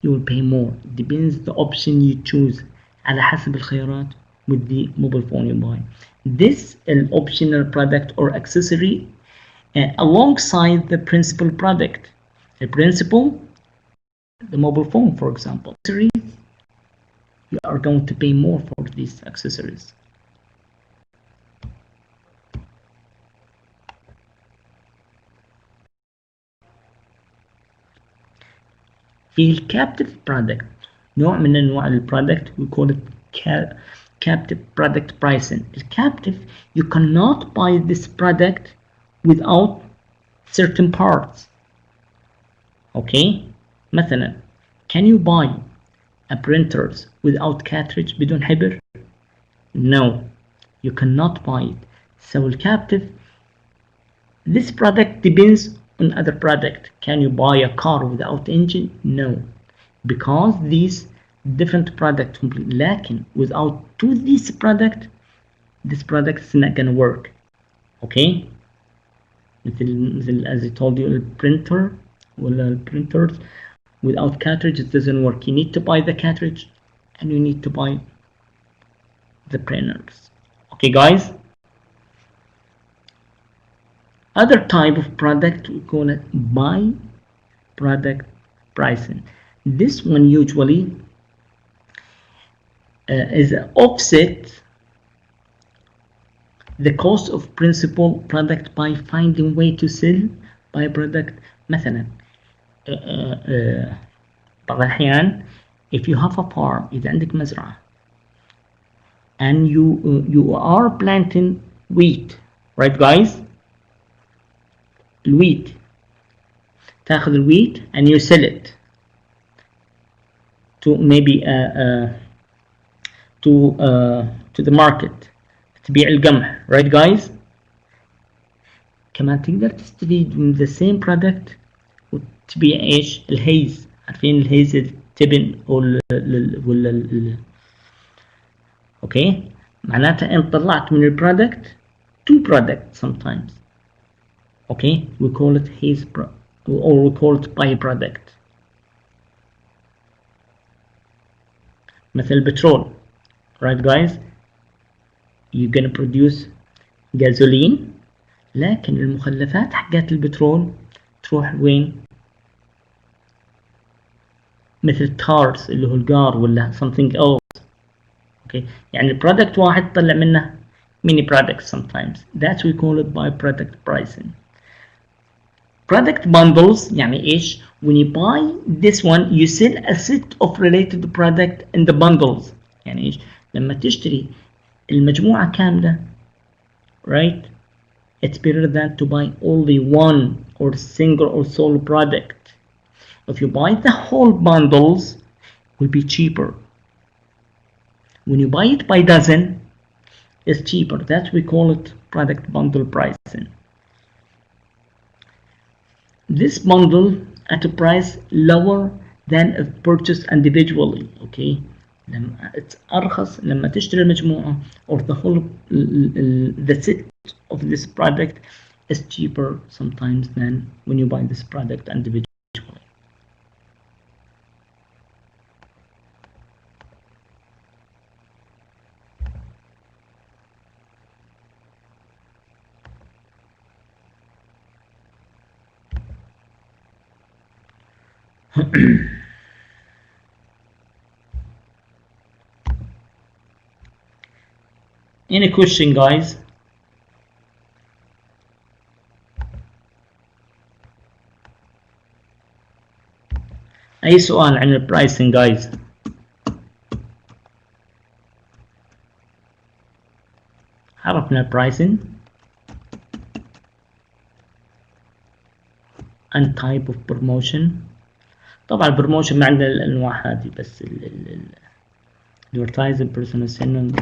You will pay more. Depends the option you choose. على حسب الخيارات with the mobile phone you buy. This an optional product or accessory alongside the principal product. The principal, the mobile phone, for example. Accessories, you are going to pay more for these accessories. في captive product, نوع من أنواع البرودكت we call it captive product pricing. Captive, you cannot buy this product without certain parts. Okay, مثلا can you buy a printers without cartridge بدون حبر? No, you cannot buy it. So captive, this product depends on other product. Can you buy a car without engine? No, because these different product completely. لكن without this product is not gonna work. Okay, مثل as I told you, the printer ولا printers without cartridge it doesn't work. You need to buy the cartridge and you need to buy the printers. Okay guys, other type of product we call it by product pricing. This one usually is offset the cost of principal product by finding way to sell by product. مثلا بعض الأحيان if you have a farm, إذا عندك مزرعة and you are planting wheat, right guys? الويت, تاخذ الويت and you sell it to maybe to the market, تبيع القمح, right guys? كمان تقدر تستفيد من the same product وتبيع ايش؟ الهيز. عارفين الهيز التبن ولا اوكي، معناتها انت طلعت من البرودكت two products sometimes. Okay, we call it haze or we call it byproduct. مثل البترول, right guys? You're gonna produce gasoline, لكن المخلفات حقات البترول تروح وين؟ مثل tars اللي هو القار ولا something else. Okay, يعني البرودكت واحد طلع منه many products sometimes. That's we call it byproduct pricing. Product bundles يعني إيش؟ when you buy this one you sell a set of related product in the bundles. يعني إيش؟ لما تشتري المجموعة كاملة, right? It's better than to buy only one or single or sole product. If you buy the whole bundles, it will be cheaper. When you buy it by dozen, it's cheaper. That we call it product bundle pricing. This bundle at a price lower than if purchased individually. Okay, it's أرخص لما تشتري المجموعة or the whole the set of this product is cheaper sometimes than when you buy this product individually. Any question guys? أي سؤال عن البرايسنج guys؟ عرفنا البرايسنج and type of promotion. طبعا البروموشن ما عندنا الأنواع هذه، بس advertising personal selling.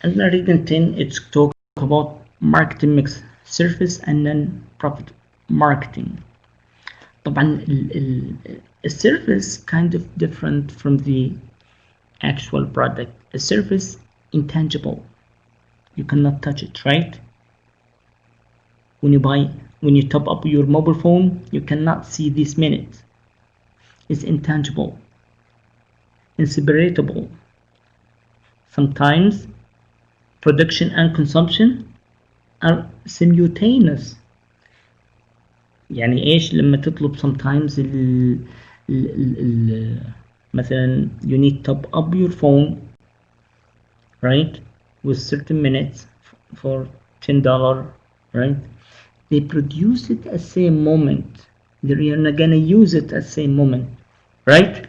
And reading 10, it's talk about marketing mix, surface and non-profit marketing. طبعا السيرفيس kind of different from the actual product. A surface intangible, you cannot touch it, right? When you top up your mobile phone, you cannot see this minute. It's intangible, inseparable. Sometimes production and consumption are simultaneous. يعني ايش لما تطلب sometimes مثلا you need to top up your phone, right, with certain minutes for $10, right? They produce it at the same moment. They're not gonna use it at the same moment, right?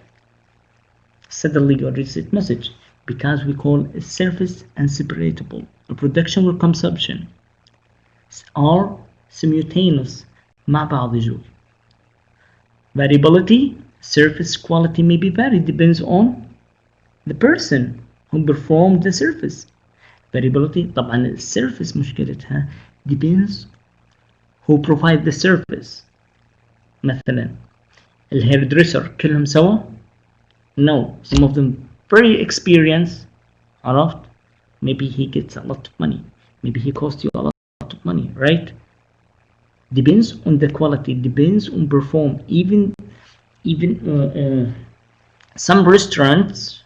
Suddenly you receive message, because we call it surface and separatable. The production or consumption are simultaneous مع بعض يجوا. Variability, surface quality may be varied, depends on the person who performed the surface. Variability طبعا السيرفيس مشكلتها depends who provide the service. مثلا الهير دريسر كلهم سوا؟ No, some of them very experienced, عرفت? Maybe he gets a lot of money, maybe he costs you a lot of money, right? Depends on the quality, depends on perform. Even some restaurants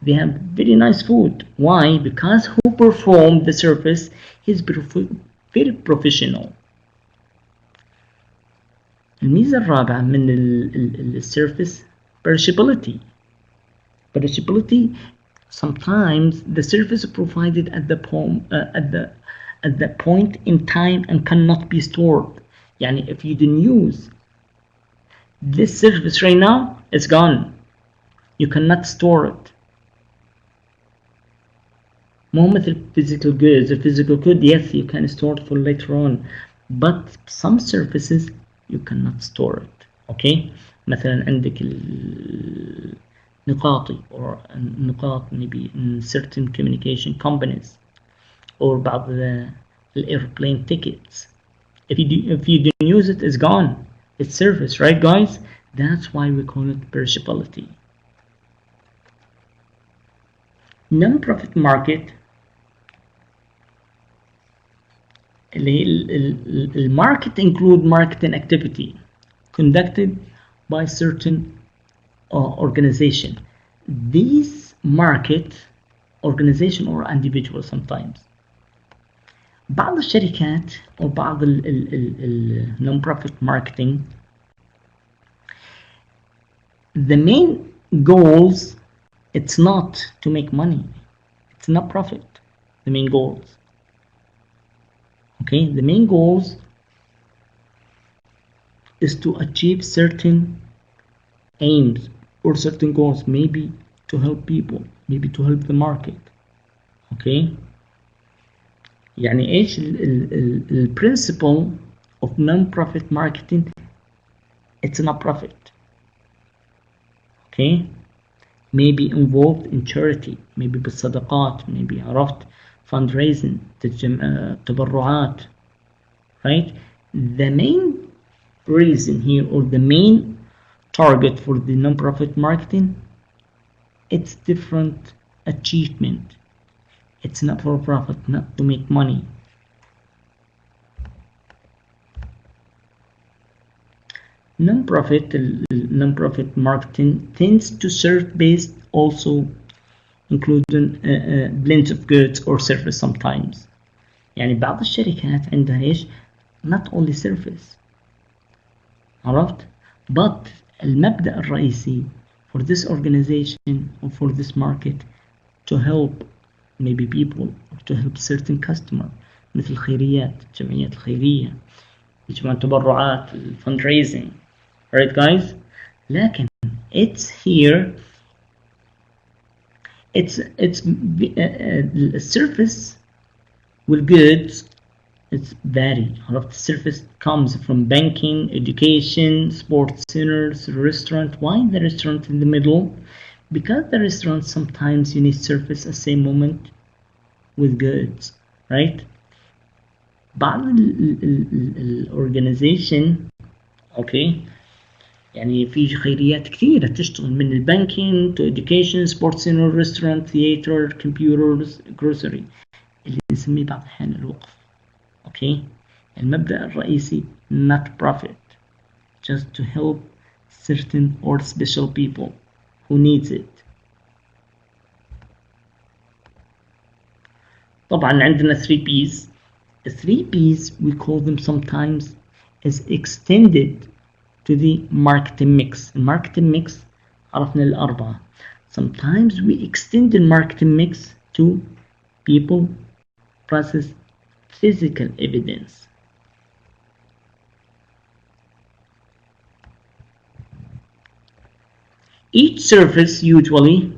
they have very nice food. Why? Because who performed the service is very professional. الميزة الرابعة من السيرفيس perishability. Perishability, sometimes the service provided at the point in time and cannot be stored. يعني if you didn't use this service right now, it's gone. You cannot store it. مو مثل physical goods. The physical good, yes, you can store it for later on, but some services you cannot store it. Okay, مثلا عندك النقاطي or النقاط maybe in certain communication companies, or بعض airplane tickets. If you didn't use it, it's gone. It's service, right guys? That's why we call it perishability. Non-profit market the market include marketing activity conducted by certain organization. These market organization or individual sometimes. بعض الشركات أو بعض ال non-profit marketing, the main goals, it's not to make money, it's not profit. The main goals, okay, the main goals is to achieve certain aims or certain goals, maybe to help people, maybe to help the market. Okay, يعني ايش ال principle of non-profit marketing? It's not profit. Okay, maybe involved in charity, maybe بالصدقات, maybe عرفت fundraising تبرعات, right? The main reason here, or the main target for the non-profit marketing, it's different achievement. It's not for profit, not to make money. Non-profit marketing tends to serve based, also including blends of goods or service sometimes. يعني بعض الشركات عندها ايش؟ not only service, عرفت؟ but المبدأ الرئيسي for this organization or for this market to help maybe people or to help certain customer, مثل الخيريات, الجمعيات الخيرية, يجمعون تبرعات, fundraising, right guys? لكن it's here, it's service with goods, it's vary. عرفت? Service comes from banking, education, sports centers, restaurant. Why the restaurant in the middle? Because the restaurant sometimes you need service at the same moment with goods, right? بعض الorganization, okay, يعني في خيريات كثيرة تشتغل من البانكينج to education, sports center, restaurant, theater, computers, grocery, اللي نسميه بعض الأحيان الوقف. Okay, المبدأ الرئيسي not profit, just to help certain or special people who needs it. طبعا عندنا 3 P's. The 3 P's we call them sometimes as extended to the marketing mix. الماركتين mix عرفنا الأربعة. Sometimes we extend the marketing mix to people, process, physical evidence. Each service usually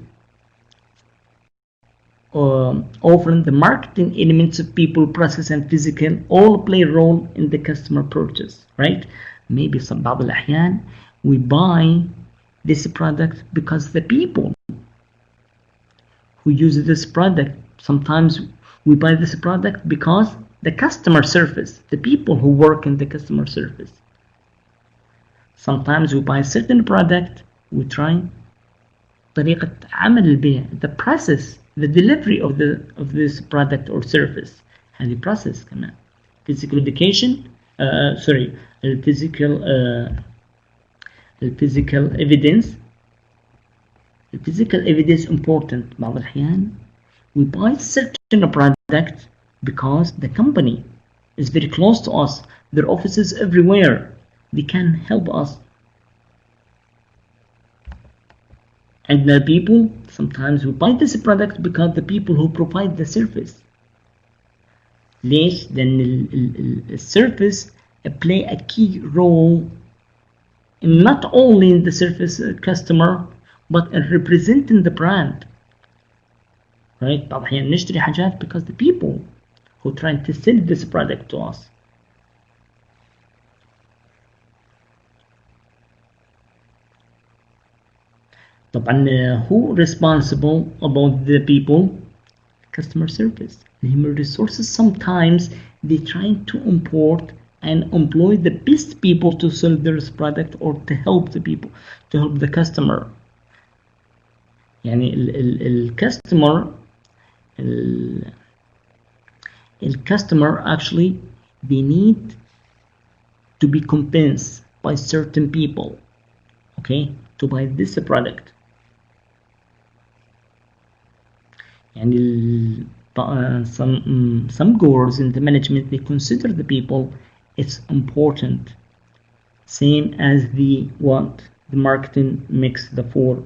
often the marketing elements of people, process and physical all play a role in the customer purchase, right? Maybe some بعض الأحيان we buy this product because the people who use this product, sometimes we buy this product because the customer service, the people who work in the customer service. Sometimes we buy a certain product, we try طريقة عمل البيع, the process, the delivery of this product or service, هذه process كمان. Physical education, physical evidence. The physical evidence important. بعض الأحيان we buy certain product because the company is very close to us, their offices everywhere, they can help us. And the people, sometimes we buy this product because the people who provide the service. ليش؟ لأن السيرفيس play a key role in not only in the service customer but in representing the brand. Right? بعض الأحيان نشتري حاجات because the people who trying to sell this product to us. طبعا who responsible about the people? Customer service. The human resources sometimes they trying to import and employ the best people to sell their product or to help the people, to help the customer. يعني customer actually they need to be compensed by certain people, okay, to buy this product. يعني some goals in the management they consider the people it's important, same as the marketing mix, the 4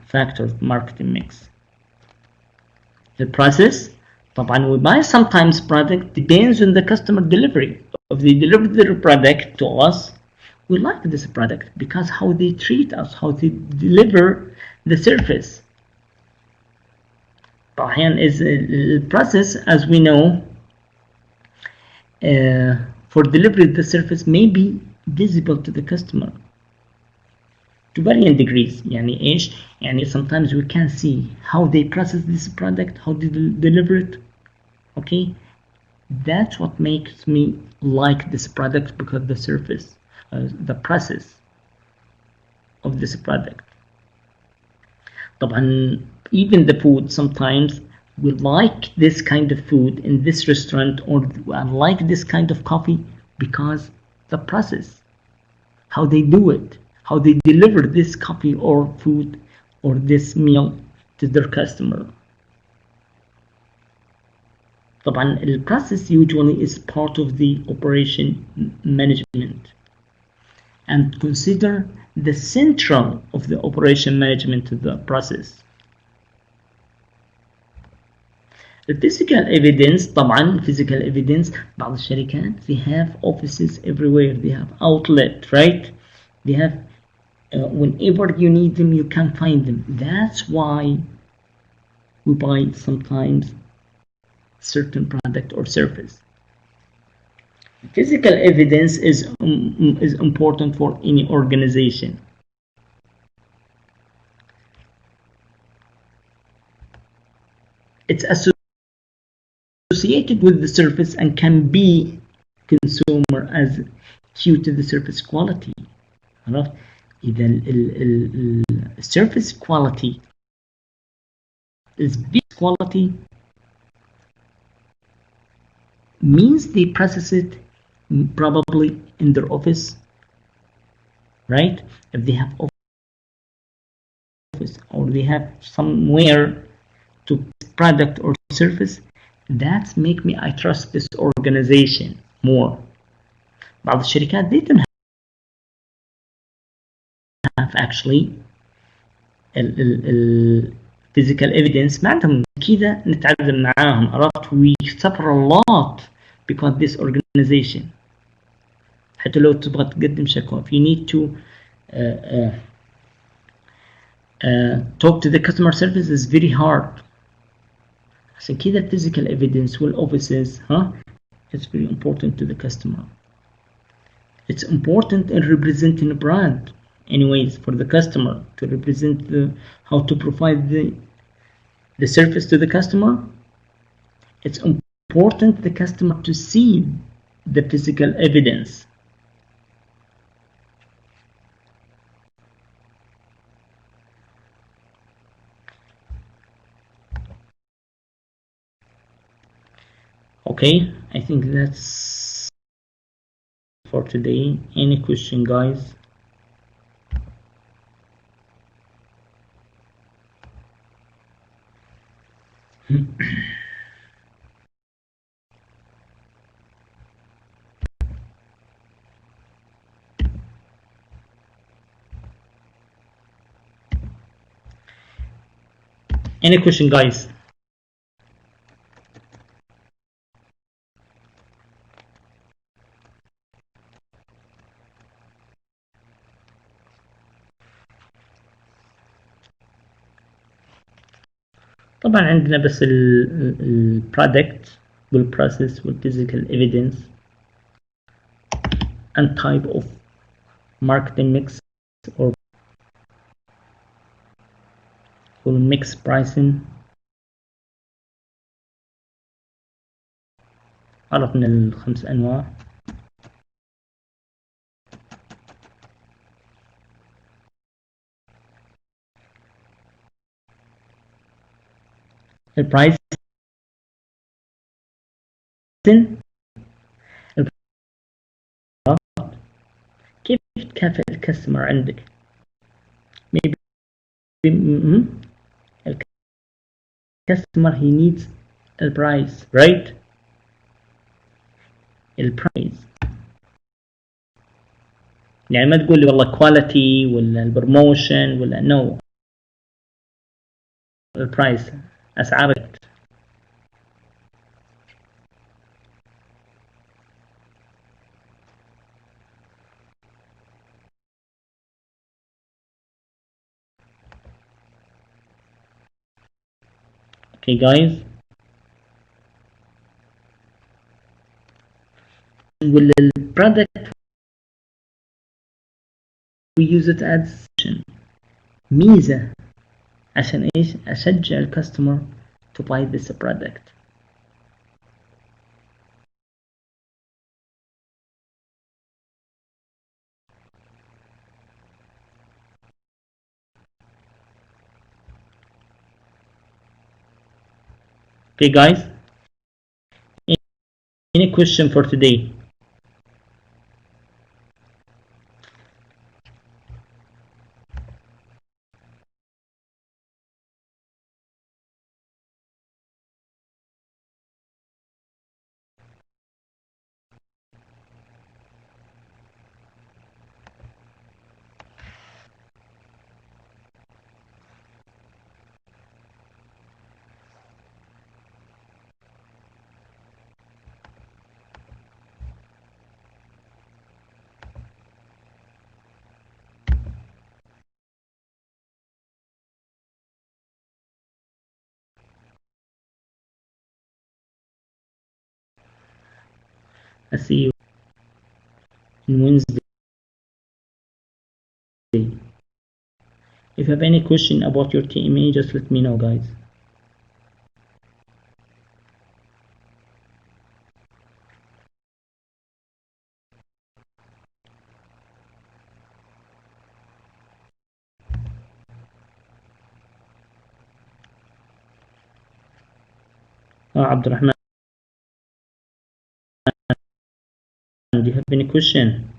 factors marketing mix. The process, طبعا we buy sometimes product depends on the customer delivery. If they deliver their product to us, we like this product because how they treat us, how they deliver the service. أحيانا is the process, as we know, for delivery of the service may be visible to the customer, to to varying degrees. يعني إيش؟ يعني sometimes we can see how they process this product, how they deliver it. Okay, that's what makes me like this product, because the surface, the process of this product. طبعا even the food, sometimes we like this kind of food in this restaurant, or I like this kind of coffee because the process, how they do it, how they deliver this coffee or food or this meal to their customer. طبعا the process usually is part of the operation management, and consider the central of the operation management to the process. physical evidence, طبعا physical evidence, بعض الشركات they have offices everywhere, they have outlet, right? They have whenever you need them you can find them. That's why we buy sometimes certain product or service. Physical evidence is important for any organization. It's associated with the surface and can be consumer as due to the surface quality. عرفت؟ إذا ال surface quality is big quality, means they process it probably in their office, right? If they have office or they have somewhere to product or service, that make me I trust this organization more. بعض الشركات they don't have actually ال physical evidence، ما عندهم كذا نتعلم معاهم. عرفت؟ we suffer a lot because this organization. حتى لو تبغى تقدم شكوى you need to talk to the customer service is very hard. عشان كذا physical evidence والoffices it's very important to the customer. It's important in representing a brand anyways for the customer, to represent how to provide the service to the customer. It's important the customer to see the physical evidence. Okay, I think that's for today. Any question, guys? Any question, guys? طبعا عندنا بس ال product والprocess والphysical evidence and type of marketing mix or mix pricing. عرفنا الخمس أنواع. البرايس كيف تكافئ الكاستمر عندك؟ maybe الكاستمر he needs البرايس right؟ البرايس يعني ما تقول لي والله كواليتي ولا البروموشن ولا نو البرايس أسعارك. Okay guys, will the product we use it as ميزة عشان ايش؟ اشجع الكاستمر to buy this product. Okay guys, any question for today? I see you on Wednesday. If you have any question about your TMA, just let me know guys. Abdurrahman, do you have any question?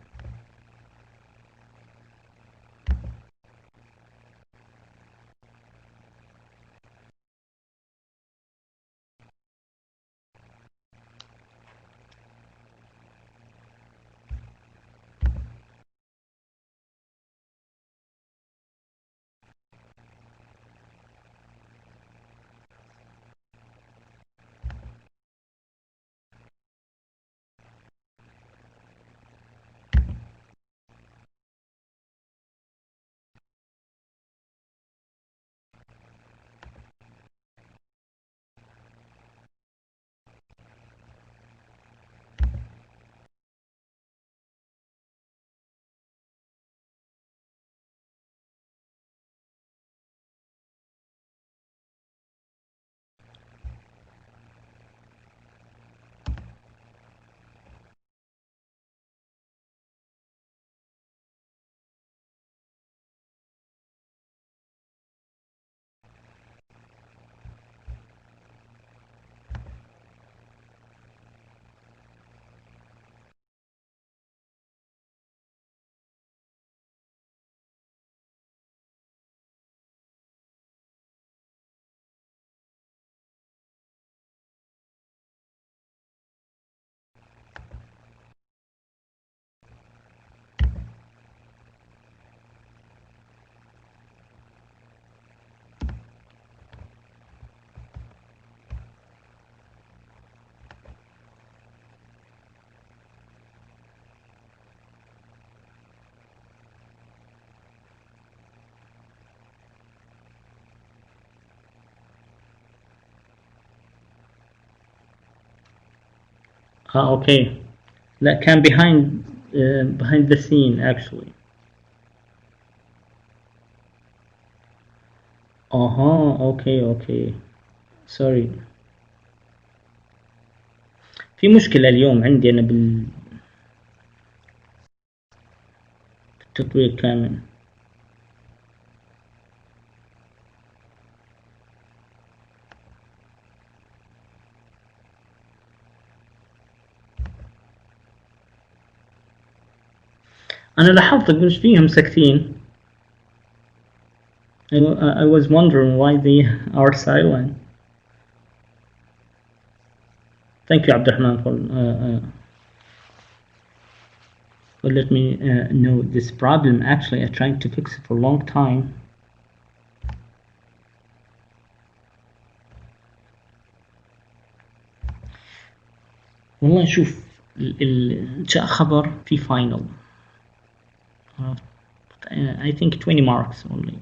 Okay. That can behind the scene actually. Okay. Sorry. في مشكلة اليوم عندي أنا بالتطبيق كامل. أنا لاحظت قبل فيهم ساكتين. I was wondering why they are silent. Thank you, Abdurrahman, for let me know this problem. Actually, I tried to fix it for a long time. والله شوف جاء خبر في final. I think 20 marks only.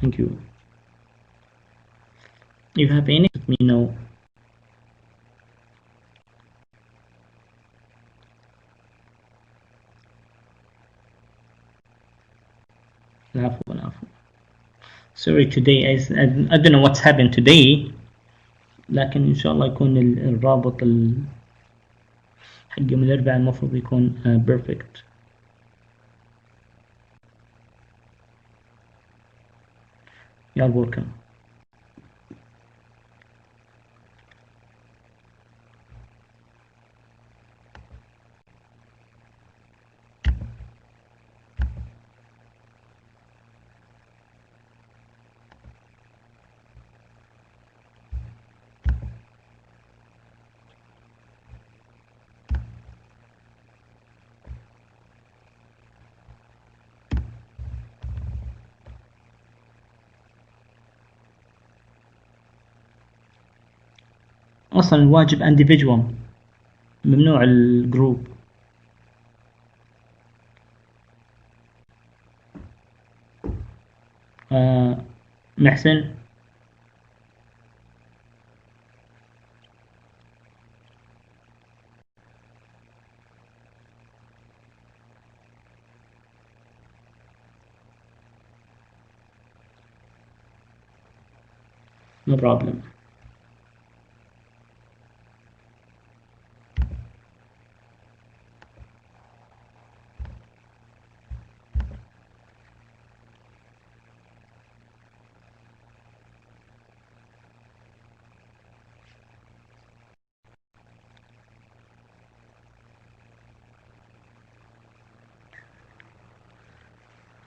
Thank you. If you have any, let me know. العفو العفو. Sorry today I don't know what's happened today، لكن إن شاء الله يكون الرابط حق يوم الأربعاء المفروض يكون perfect. You're welcome. أصلا الواجب individual، ممنوع الجروب. محسن. No problem.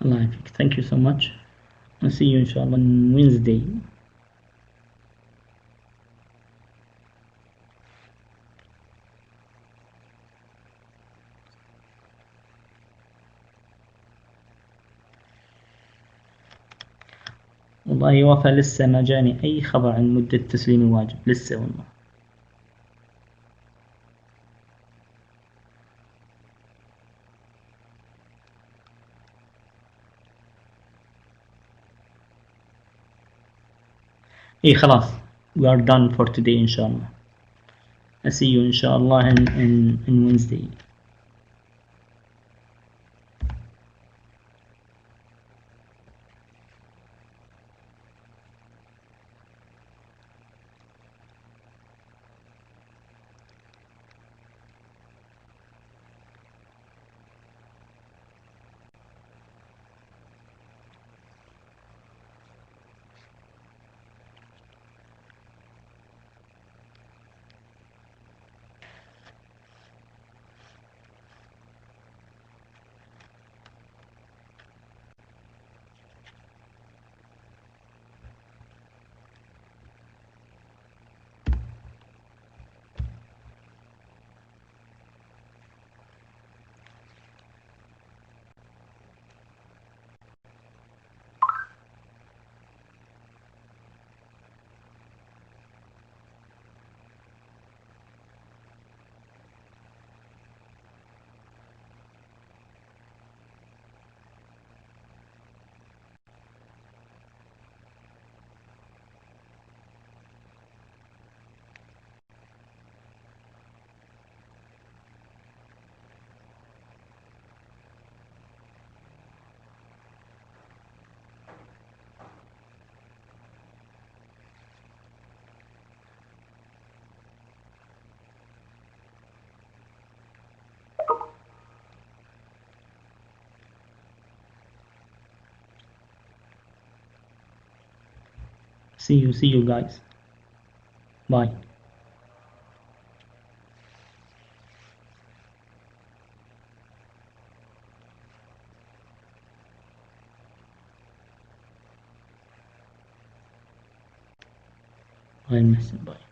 الله يعافيك. Thank you so much. I'll see you إن شاء الله on Wednesday. والله يا وفا لسه ما جاني أي خبر عن مدة تسليم الواجب لسه والله. إيه خلاص. We are done for today إن شاء الله. I'll see you إن شاء الله in Wednesday. See you guys. Bye. Bye محسن. Bye.